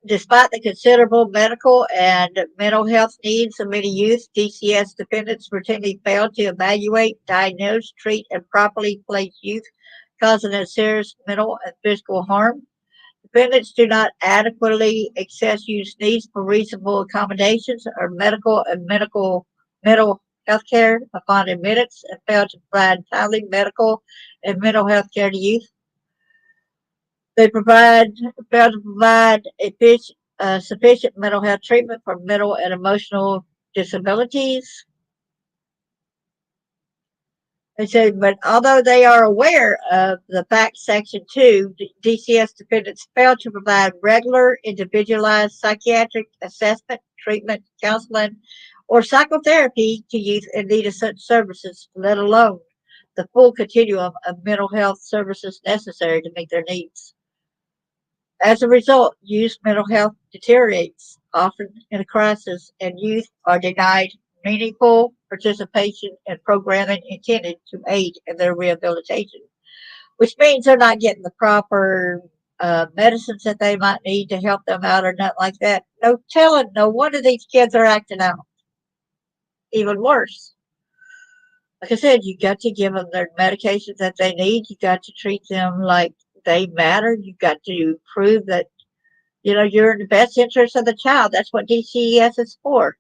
[SPEAKER 1] the considerable medical and mental health needs of many youth, DCS defendants routinely fail to evaluate, diagnose, treat, and properly place youth causing them serious mental and physical harm. Defendants do not adequately assess youth needs for reasonable accommodations or medical and mental health care upon admittance and fail to provide timely medical and mental health care to youth. They fail to provide sufficient mental health treatment for mental and emotional disabilities. They say, but although they are aware of the fact Section 2, DCS defendants fail to provide regular individualized psychiatric assessment, treatment, counseling, or psychotherapy to youth in need of such services, let alone the full continuum of mental health services necessary to meet their needs. As a result, youth mental health deteriorates, often in a crisis, and youth are denied meaningful participation in programming intended to aid in their rehabilitation, which means they're not getting the proper medicines that they might need to help them out or nothing like that. No wonder these kids are acting out. Even worse. Like I said, you got to give them their medications that they need. You got to treat them like they matter. You got to prove that you're in the best interest of the child. That's what DCS is for,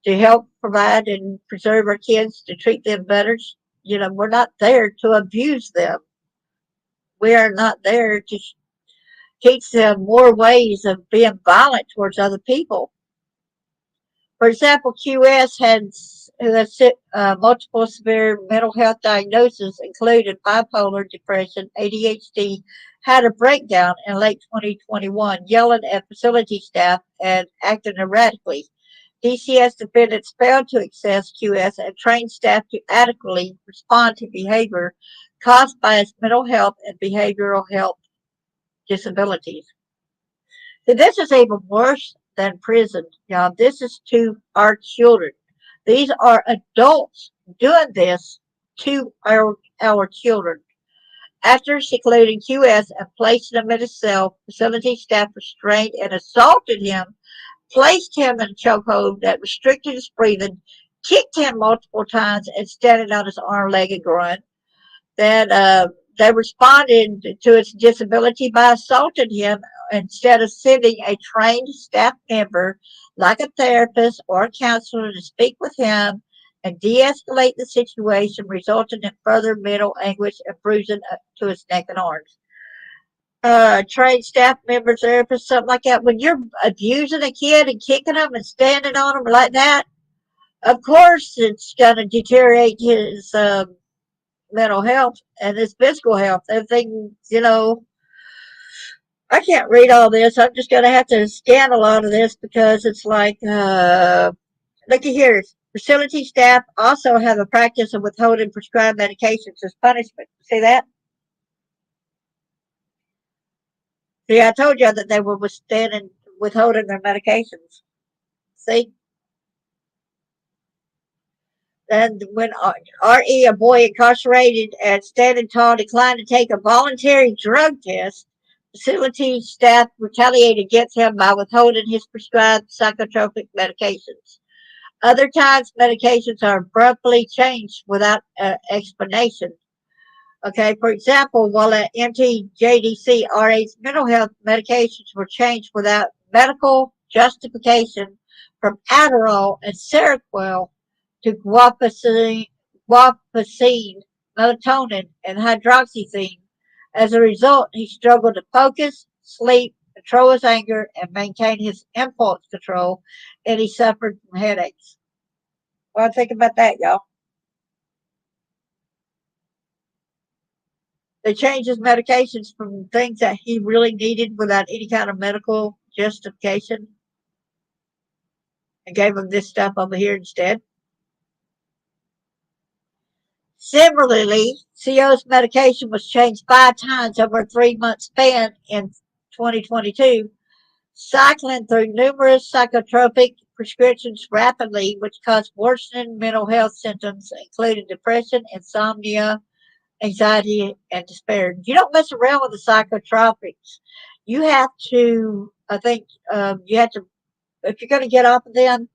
[SPEAKER 1] to help provide and preserve our kids, to treat them better. We're not there to abuse them. We are not there to teach them more ways of being violent towards other people. For example, QS who has multiple severe mental health diagnoses, including bipolar depression, ADHD, had a breakdown in late 2021, yelling at facility staff and acting erratically. DCS defendants failed to assess QS and train staff to adequately respond to behavior caused by its mental health and behavioral health disabilities. So this is even worse than prison, y'all. This is to our children. These are adults doing this to our children. After secluding QS and placing him in a cell, facility staff restrained and assaulted him, placed him in a chokehold that restricted his breathing, kicked him multiple times, and standing on his arm, leg, and groin. Then they responded to his disability by assaulting him instead of sending a trained staff member like a therapist or a counselor to speak with him and de-escalate the situation, resulting in further mental anguish and bruising to his neck and arms. Trained staff members, therapists, something like that. When you're abusing a kid and kicking them and standing on them like that, of course it's going to deteriorate his mental health and his physical health. Everything, I can't read all this. I'm just going to have to scan a lot of this because it's like, look at here. Facility staff also have a practice of withholding prescribed medications as punishment. See that? See, I told you that they were withholding their medications. See? And when R.E., a boy incarcerated at standing tall, declined to take a voluntary drug test, facility staff retaliated against him by withholding his prescribed psychotropic medications. Other times, medications are abruptly changed without explanation. Okay, for example, while at MTJDC, RA's mental health medications were changed without medical justification from Adderall and Seroquel to guanfacine, melatonin, and hydroxyzine. As a result, he struggled to focus, sleep, control his anger, and maintain his impulse control, and he suffered from headaches. What do you think about that, y'all? They changed his medications from things that he really needed without any kind of medical justification and gave him this stuff over here instead. Similarly, CO's medication was changed 5 times over a 3-month span in 2022, cycling through numerous psychotropic prescriptions rapidly, which caused worsening mental health symptoms, including depression, insomnia, anxiety, and despair. You don't mess around with the psychotropics. You have to, I think, you have to, if you're going to get off of them,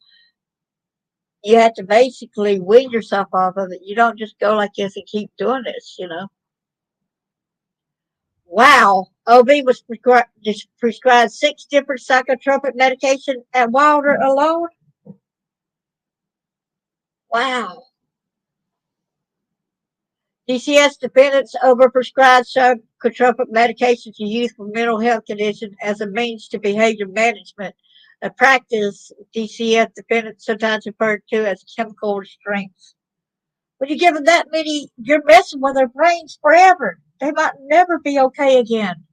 [SPEAKER 1] you have to basically wean yourself off of it. You don't just go like this and keep doing this. Wow. OB was prescribed 6 different psychotropic medications at Wilder alone. Wow. DCS defendants overprescribed psychotropic medication to youth with mental health conditions as a means to behavior management, a practice DCS defendants sometimes referred to as chemical restraints. When you give them that many, you're messing with their brains forever. They might never be okay again.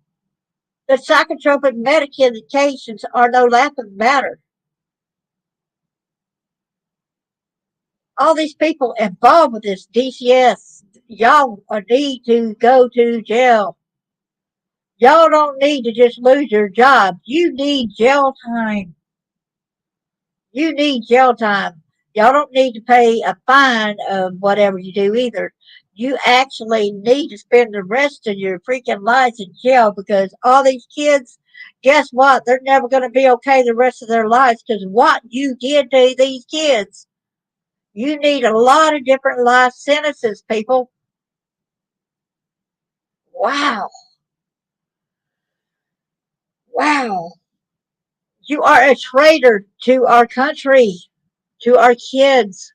[SPEAKER 1] The psychotropic medications are no laughing matter. All these people involved with this DCS, y'all need to go to jail. Y'all don't need to just lose your job. You need jail time. You need jail time. Y'all don't need to pay a fine of whatever you do either. You actually need to spend the rest of your freaking lives in jail, because all these kids, guess what? They're never going to be okay the rest of their lives because what you did to these kids. You need a lot of different life sentences, people. Wow. Wow. You are a traitor to our country, to our kids.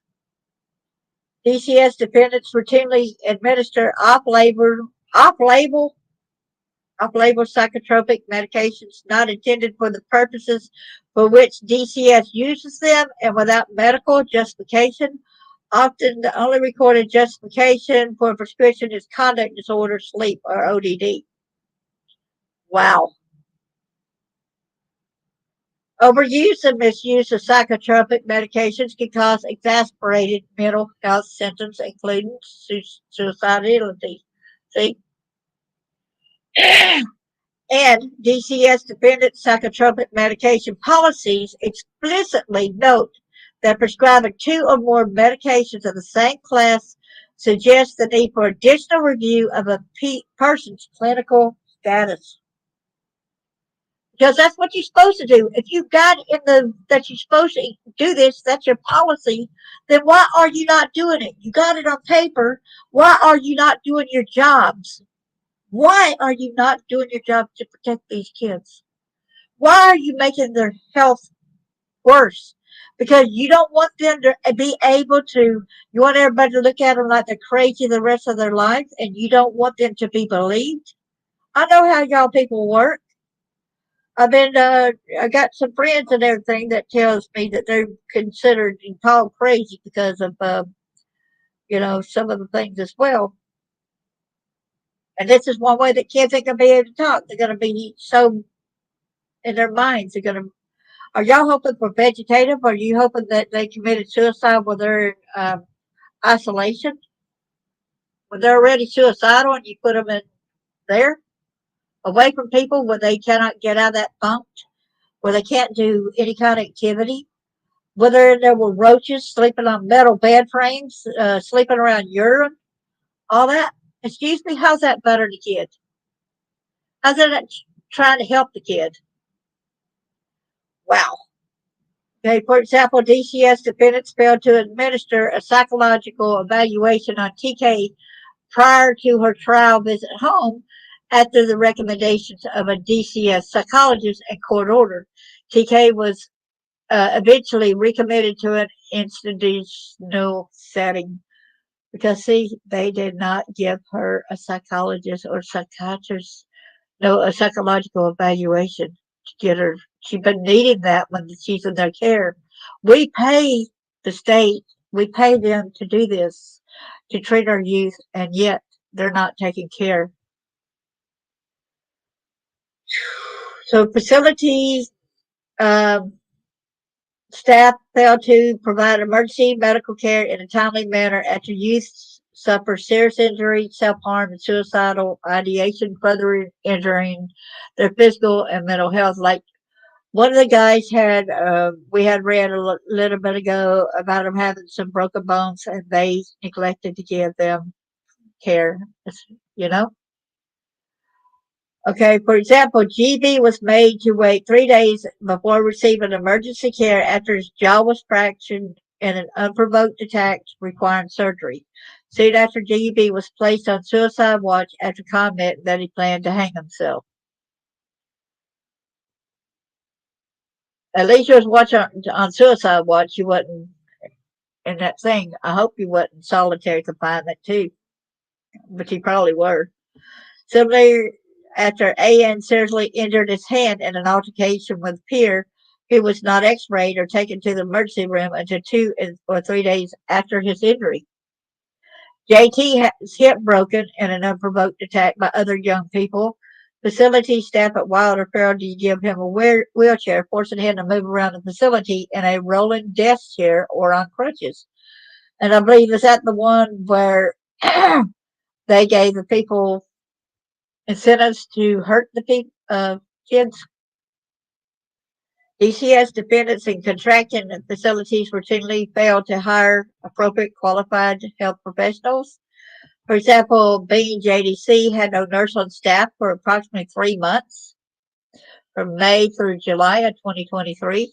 [SPEAKER 1] DCS defendants routinely administer off-label psychotropic medications not intended for the purposes for which DCS uses them and without medical justification. Often the only recorded justification for a prescription is conduct disorder, sleep, or ODD. Wow. Overuse and misuse of psychotropic medications can cause exacerbated mental health symptoms, including suicidality. See? And DCS dependent psychotropic medication policies explicitly note that prescribing 2 or more medications of the same class suggests the need for additional review of a person's clinical status. Because that's what you're supposed to do. If you've got that you're supposed to do this, that's your policy, then why are you not doing it? You got it on paper. Why are you not doing your jobs? Why are you not doing your job to protect these kids? Why are you making their health worse? Because you don't want them to be able to, you want everybody to look at them like they're crazy the rest of their life, and you don't want them to be believed. I know how y'all people work. I got some friends and everything that tells me that they're considered and called crazy because of, some of the things as well. And this is one way that kids ain't going to be able to talk. They're going to be so in their minds. Are y'all hoping for vegetative? Or are you hoping that they committed suicide when they're in isolation? When they're already suicidal and you put them in there, away from people where they cannot get out of that funk, where they can't do any kind of activity, whether there were roaches sleeping on metal bed frames, sleeping around urine, all that. Excuse me, how's that better the kid? How's that trying to help the kid? Wow. Okay, for example, DCS defendants failed to administer a psychological evaluation on TK prior to her trial visit home after the recommendations of a DCS psychologist and court order. TK was eventually recommitted to an institutional setting because, see, they did not give her a psychologist or psychiatrist, a psychological evaluation to get her. She's been needing that when she's in their care. We pay the state, we pay them to do this, to treat our youth, and yet they're not taking care. So facilities, staff failed to provide emergency medical care in a timely manner after youth suffer serious injury, self-harm, and suicidal ideation, further injuring their physical and mental health. Like one of the guys had, we had read a little bit ago about him having some broken bones, and they neglected to give them care, you know? Okay, for example, GB was made to wait 3 days before receiving emergency care after his jaw was fractured in an unprovoked attack requiring surgery. Soon after, GB was placed on suicide watch after comment that he planned to hang himself. At least you was watching on suicide watch. You wasn't in that thing. I hope you wasn't in solitary confinement too, but you probably were. Similarly, after AN seriously injured his hand in an altercation with a peer, he was not x-rayed or taken to the emergency room until 2 or 3 days after his injury. JT had his hip broken in an unprovoked attack by other young people. Facility staff at Wilder failed to give him a wheelchair, forcing him to move around the facility in a rolling desk chair or on crutches. And I believe, is that the one where they gave the people incentives to hurt the kids? DCS defendants in contracting facilities routinely fail to hire appropriate qualified health professionals. For example, Bean JDC had no nurse on staff for approximately 3 months, from May through July of 2023.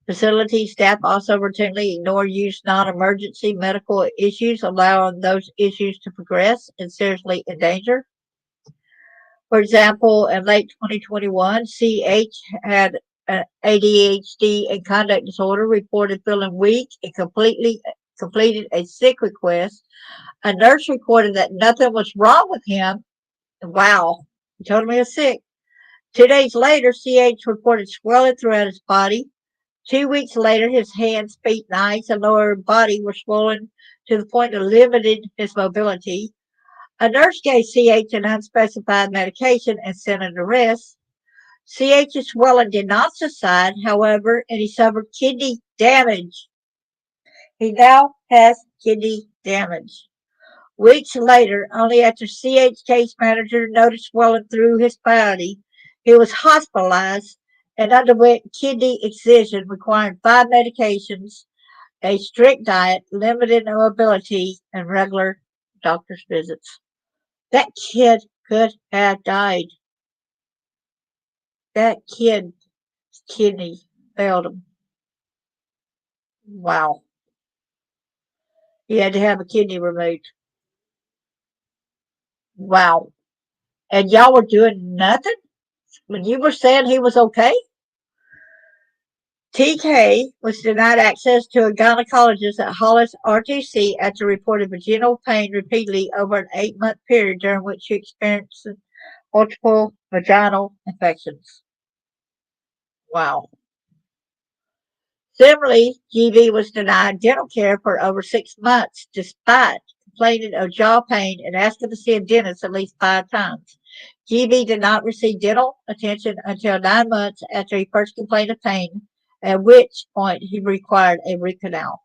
[SPEAKER 1] Facility staff also routinely ignore use non-emergency medical issues, allowing those issues to progress and seriously endanger. For example, in late 2021, CH had an ADHD and conduct disorder, reported feeling weak and completed a sick request. A nurse reported that nothing was wrong with him. Wow, he told me he was sick. 2 days later, CH reported swelling throughout his body. 2 weeks later, his hands, feet, and eyes and lower body were swollen to the point that limited his mobility. A nurse gave CH an unspecified medication and sent him to rest. CH's swelling did not subside, however, and he suffered kidney damage. He now has kidney damage. Weeks later, only after CH case manager noticed swelling through his body, he was hospitalized and underwent kidney excision requiring 5 medications, a strict diet, limited mobility, and regular doctor's visits. That kid could have died. That kid's kidney failed him. Wow. He had to have a kidney removed. Wow. And y'all were doing nothing when you were saying he was okay? TK was denied access to a gynecologist at Hollis RTC after reporting vaginal pain repeatedly over an 8-month period during which she experienced multiple vaginal infections. Wow. Similarly, GB was denied dental care for over 6 months despite complaining of jaw pain and asking to see a dentist at least 5 times. GB did not receive dental attention until 9 months after he first complained of pain, at which point he required a root canal.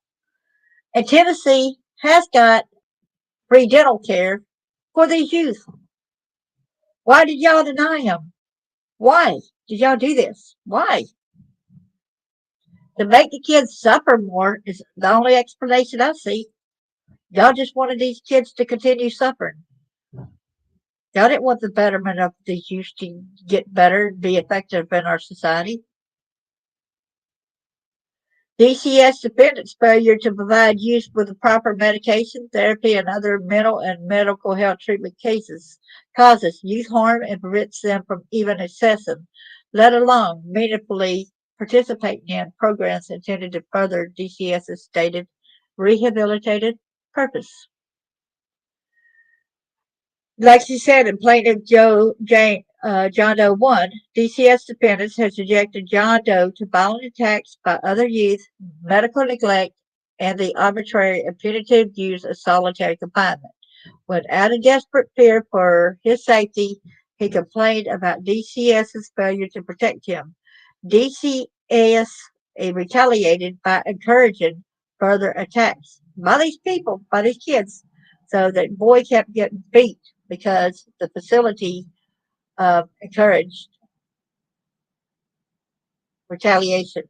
[SPEAKER 1] And Tennessee has got free dental care for these youth. Why did y'all deny him? Why did y'all do this? Why? To make the kids suffer more is the only explanation I see. Y'all just wanted these kids to continue suffering. Y'all didn't want the betterment of these youth to get better and be effective in our society. DCS defendants' failure to provide youth with the proper medication, therapy, and other mental and medical health treatment causes youth harm and prevents them from even accessing, let alone meaningfully participating in programs intended to further DCS's stated rehabilitative purpose. Like she said in Plaintiff John Doe 1, DCS defendants has subjected John Doe to violent attacks by other youth, medical neglect, and the arbitrary and punitive use of solitary confinement. When out of desperate fear for his safety, he complained about DCS's failure to protect him. DCS retaliated by encouraging further attacks by these people, by these kids. So that boy kept getting beat because the facility encouraged retaliation.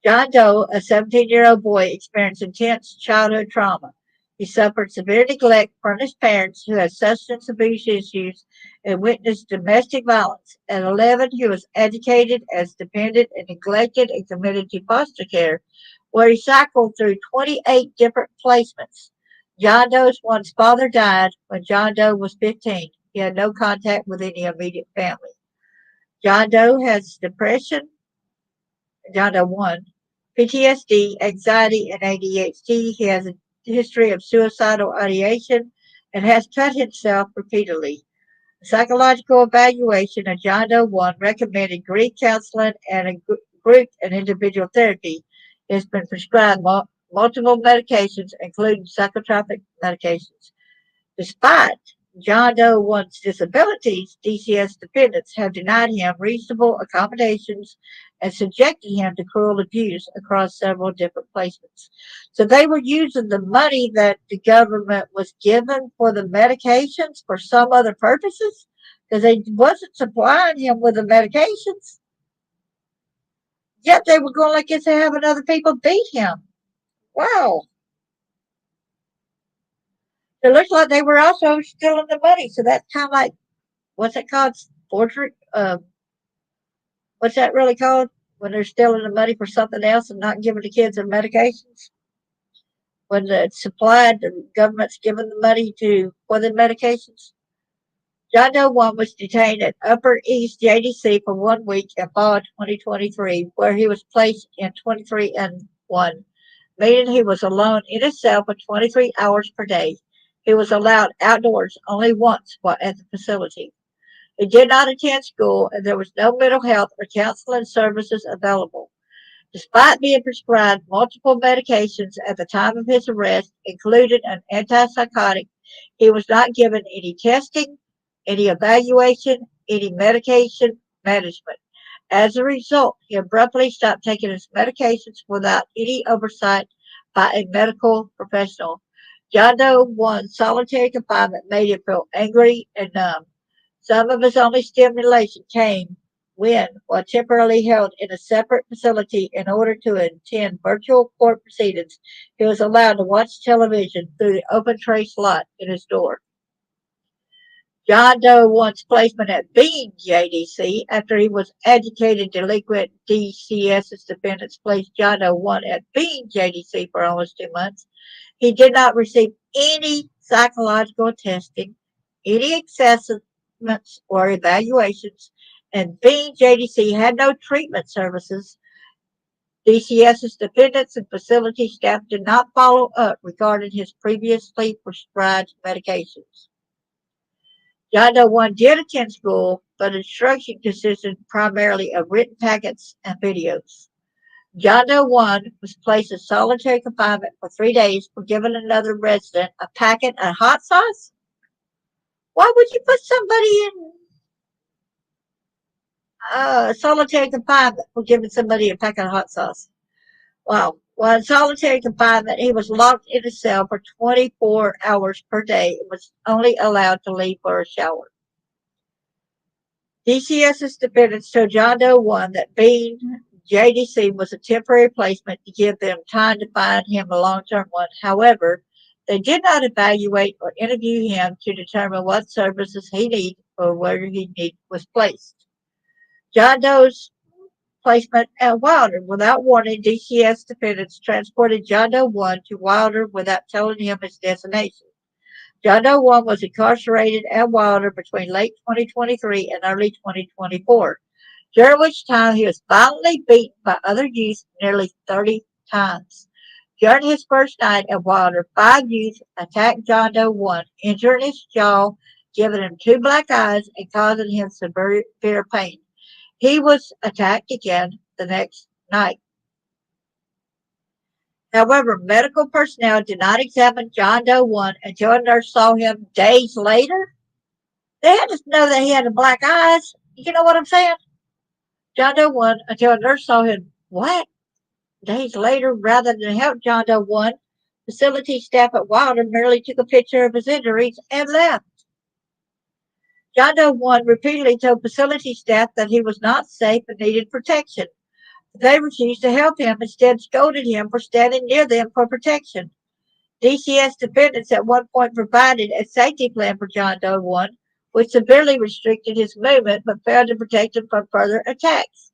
[SPEAKER 1] John Doe, a 17-year-old boy, experienced intense childhood trauma. He suffered severe neglect from his parents, who had substance abuse issues, and witnessed domestic violence. At 11, he was educated as dependent and neglected and committed to foster care, where he cycled through 28 different placements. John Doe's once father died when John Doe was 15. He had no contact with any immediate family. John Doe has depression, John Doe 1, PTSD, anxiety, and ADHD. He has a history of suicidal ideation and has cut himself repeatedly. A psychological evaluation of John Doe 1 recommended grief counseling and group and individual therapy. He has been prescribed multiple medications, including psychotropic medications. Despite John Doe 1's disabilities, DCS defendants have denied him reasonable accommodations and subjected him to cruel abuse across several different placements. So they were using the money that the government was given for the medications for some other purposes because they wasn't supplying him with the medications. Yet they were going like this and having other people beat him. Wow. It looks like they were also stealing the money. So that's kind of like, what's it called? Forgery? What's that really called? When they're stealing the money for something else and not giving the kids their medications? When it's supplied, the government's giving the money for the medications. John Doe 1 was detained at Upper East JDC for 1 week in fall 2023, where he was placed in 23 and 1, meaning he was alone in his cell for 23 hours per day. He was allowed outdoors only once while at the facility. He did not attend school, and there was no mental health or counseling services available. Despite being prescribed multiple medications at the time of his arrest, including an antipsychotic, he was not given any testing, any evaluation, any medication management. As a result, he abruptly stopped taking his medications without any oversight by a medical professional. John Doe 1's solitary confinement made him feel angry and numb. Some of his only stimulation came when, while temporarily held in a separate facility in order to attend virtual court proceedings, he was allowed to watch television through the open tray slot in his door. John Doe 1's placement at Bean JDC after he was educated delinquent. DCS's defendants placed John Doe 1 at Bean JDC for almost 2 months. He did not receive any psychological testing, any assessments or evaluations, and Bean JDC had no treatment services. DCS's defendants and facility staff did not follow up regarding his previously prescribed medications. John Doe 1 did attend school, but instruction consisted primarily of written packets and videos. John Doe 1 was placed in solitary confinement for 3 days for giving another resident a packet of hot sauce. Why would you put somebody in solitary confinement for giving somebody a packet of hot sauce? Wow. While in solitary confinement, he was locked in a cell for 24 hours per day and was only allowed to leave for a shower. DCS's defendants told John Doe 1 that Bean JDC was a temporary placement to give them time to find him a long-term one. However, they did not evaluate or interview him to determine what services he needed or where he was placed. John Doe's placement at Wilder. Without warning, DCS defendants transported John Doe 1 to Wilder without telling him his destination. John Doe 1 was incarcerated at Wilder between late 2023 and early 2024, during which time he was violently beaten by other youth nearly 30 times. During his first night at Wilder, 5 youth attacked John Doe 1, injuring his jaw, giving him 2 black eyes, and causing him severe pain. He was attacked again the next night. However, medical personnel did not examine John Doe 1 until a nurse saw him days later. They had to know that he had black eyes. You know what I'm saying? John Doe 1 until a nurse saw him, days later, rather than help John Doe 1, facility staff at Wilder merely took a picture of his injuries and left. John Doe 1 repeatedly told facility staff that he was not safe and needed protection. They refused to help him, instead scolded him for standing near them for protection. DCS defendants at one point provided a safety plan for John Doe 1, which severely restricted his movement but failed to protect him from further attacks.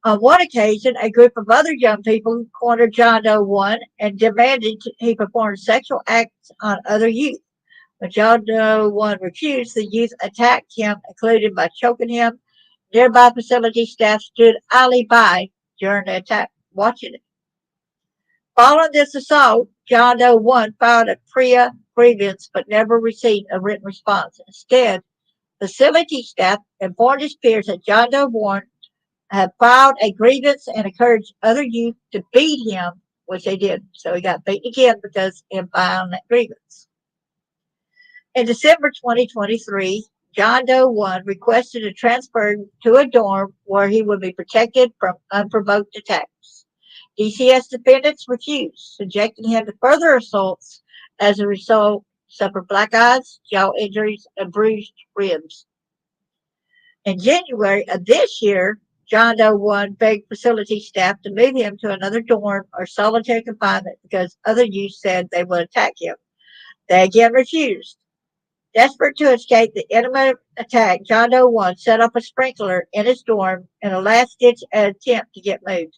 [SPEAKER 1] On one occasion, a group of other young people cornered John Doe 1 and demanded he perform sexual acts on other youth. When John Doe 1 refused, the youth attacked him, including by choking him. Nearby facility staff stood idly by during the attack, watching it. Following this assault, John Doe 1 filed a PREA grievance but never received a written response. Instead, facility staff informed his peers that John Doe 1 had filed a grievance and encouraged other youth to beat him, which they did. So he got beaten again because of filing that grievance. In December 2023, John Doe 1 requested a transfer to a dorm where he would be protected from unprovoked attacks. DCS defendants refused, subjecting him to further assaults. As a result, suffered black eyes, jaw injuries, and bruised ribs. In January of this year, John Doe 1 begged facility staff to move him to another dorm or solitary confinement because other youth said they would attack him. They again refused. Desperate to escape the enemy attack, John Doe 1 set up a sprinkler in his dorm in a last-ditch attempt to get moved.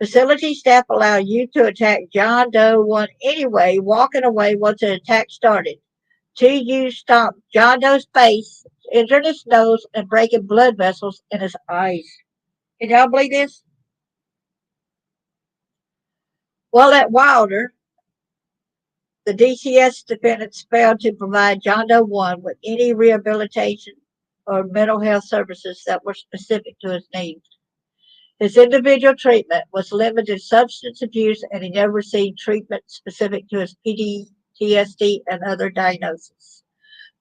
[SPEAKER 1] Facility staff allowed youth to attack John Doe 1 anyway, walking away once the attack started. Two youths stomped John Doe's face, injured his nose, and breaking blood vessels in his eyes. Can y'all believe this? While at Wilder, the DCS defendants failed to provide John Doe 1 with any rehabilitation or mental health services that were specific to his needs. His individual treatment was limited to substance abuse, and he never received treatment specific to his PTSD and other diagnoses.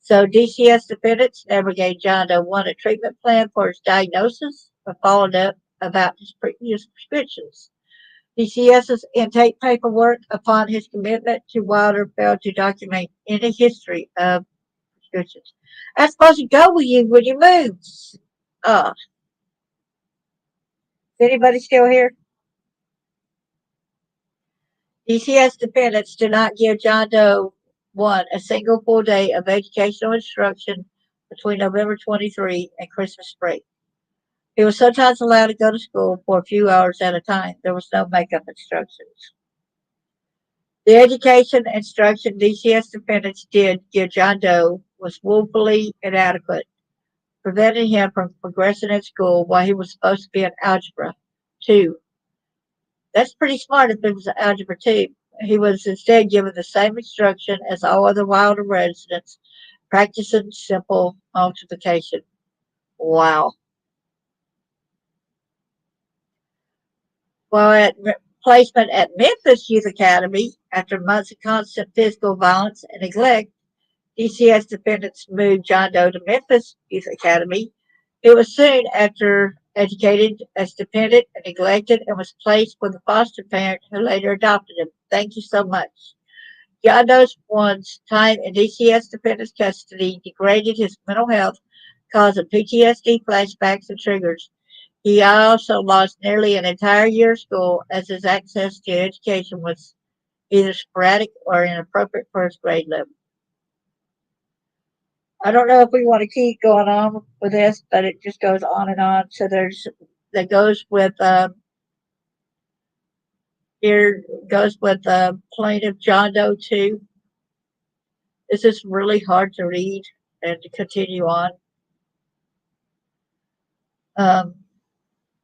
[SPEAKER 1] So DCS defendants never gave John Doe 1 a treatment plan for his diagnosis or followed up about his previous prescriptions. DCS's intake paperwork upon his commitment to Wilder failed to document any history of prescriptions. That's supposed to go with you when you move. Is anybody still here? DCS defendants did not give John Doe 1 a single full day of educational instruction between November 23 and Christmas break. He was sometimes allowed to go to school for a few hours at a time. There was no makeup instructions. The education instruction DCS defendants did give John Doe was woefully inadequate, preventing him from progressing in school while he was supposed to be in Algebra 2. That's pretty smart if it was Algebra 2. He was instead given the same instruction as all other Wilder residents, practicing simple multiplication. Wow. While at placement at Memphis Youth Academy, after months of constant physical violence and neglect, DCS defendants moved John Doe to Memphis Youth Academy. He was soon after educated as dependent and neglected and was placed with a foster parent who later adopted him. Thank you so much. John Doe 1's time in DCS defendants custody degraded his mental health, causing PTSD flashbacks and triggers. He also lost nearly an entire year of school as his access to education was either sporadic or inappropriate for his grade level. I don't know if we want to keep going on with this, but it just goes on and on. So that goes with here goes with plaintiff John Doe 2. This is really hard to read and to continue on.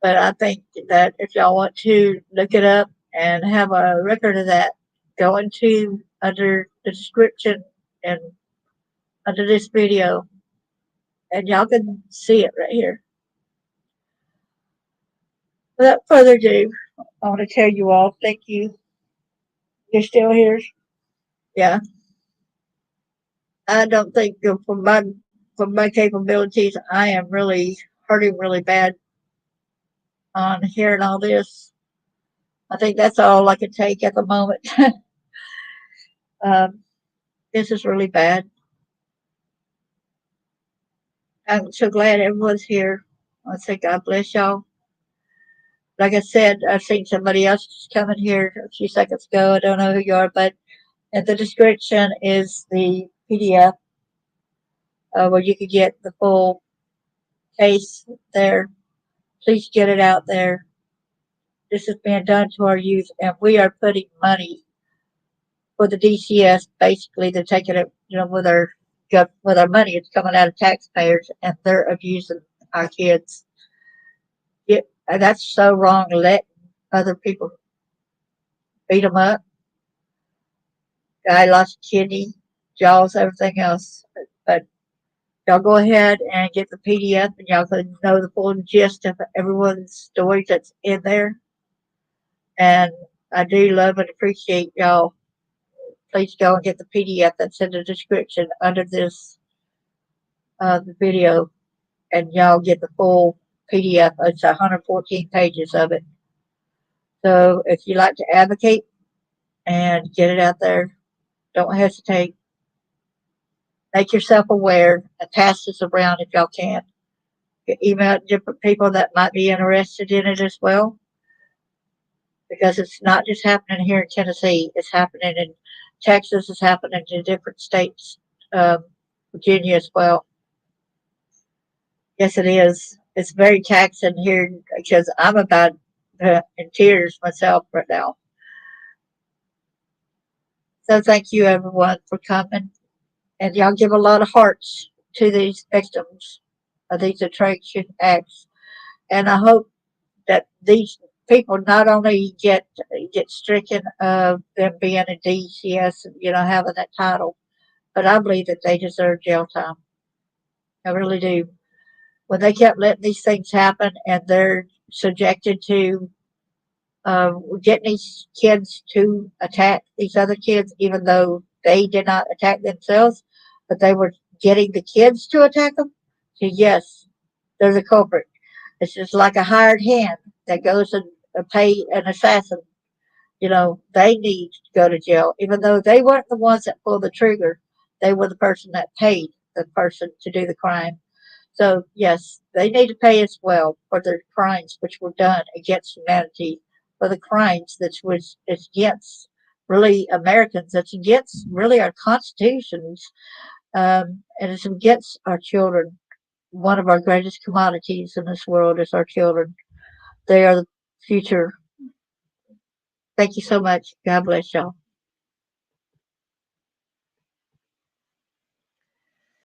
[SPEAKER 1] But I think that if y'all want to look it up and have a record of that, go into under the description and under this video, and y'all can see it right here. Without further ado, I want to tell you all, thank you. You're still here? Yeah. I don't think for my capabilities, I am really hurting really bad on hearing all this. I think that's all I can take at the moment. um, this is really bad. I'm so glad everyone's here. I say God bless y'all. Like I said, I've seen somebody else just coming here a few seconds ago. I don't know who you are, but at the description is the PDF where you could get the full case there. Please get it out there. This is being done to our youth, and we are putting money for the DCS. Basically, they're taking it, with our money. It's coming out of taxpayers, and they're abusing our kids. That's so wrong. Letting other people beat them up. Guy lost a kidney, jaws, everything else. But y'all go ahead and get the PDF, and y'all can know the full gist of everyone's stories that's in there. And I do love and appreciate y'all. Please go and get the PDF that's in the description under this the video, and y'all get the full PDF. It's 114 pages of it. So if you like to advocate and get it out there, don't hesitate. Make yourself aware and pass this around if y'all can. Email it to different people that might be interested in it as well. Because it's not just happening here in Tennessee. It's happening in Texas. It's happening in different states. Virginia as well. Yes, it is. It's very taxing here because I'm about in tears myself right now. So thank you everyone for coming. And y'all give a lot of hearts to these victims of these atrocious acts. And I hope that these people not only get stricken of them being a DCS, having that title, but I believe that they deserve jail time. I really do. When they kept letting these things happen and they're subjected to getting these kids to attack these other kids, even though they did not attack themselves, but they were getting the kids to attack them. So yes, they're the culprit. It's just like a hired hand that goes and pay an assassin. They need to go to jail, even though they weren't the ones that pulled the trigger. They were the person that paid the person to do the crime. So yes, they need to pay as well for their crimes which were done against humanity, for the crimes that was against really Americans, that's against really our constitutions, and it's against our children. One of our greatest commodities in this world is our children. They are the future. Thank you so much. God bless y'all.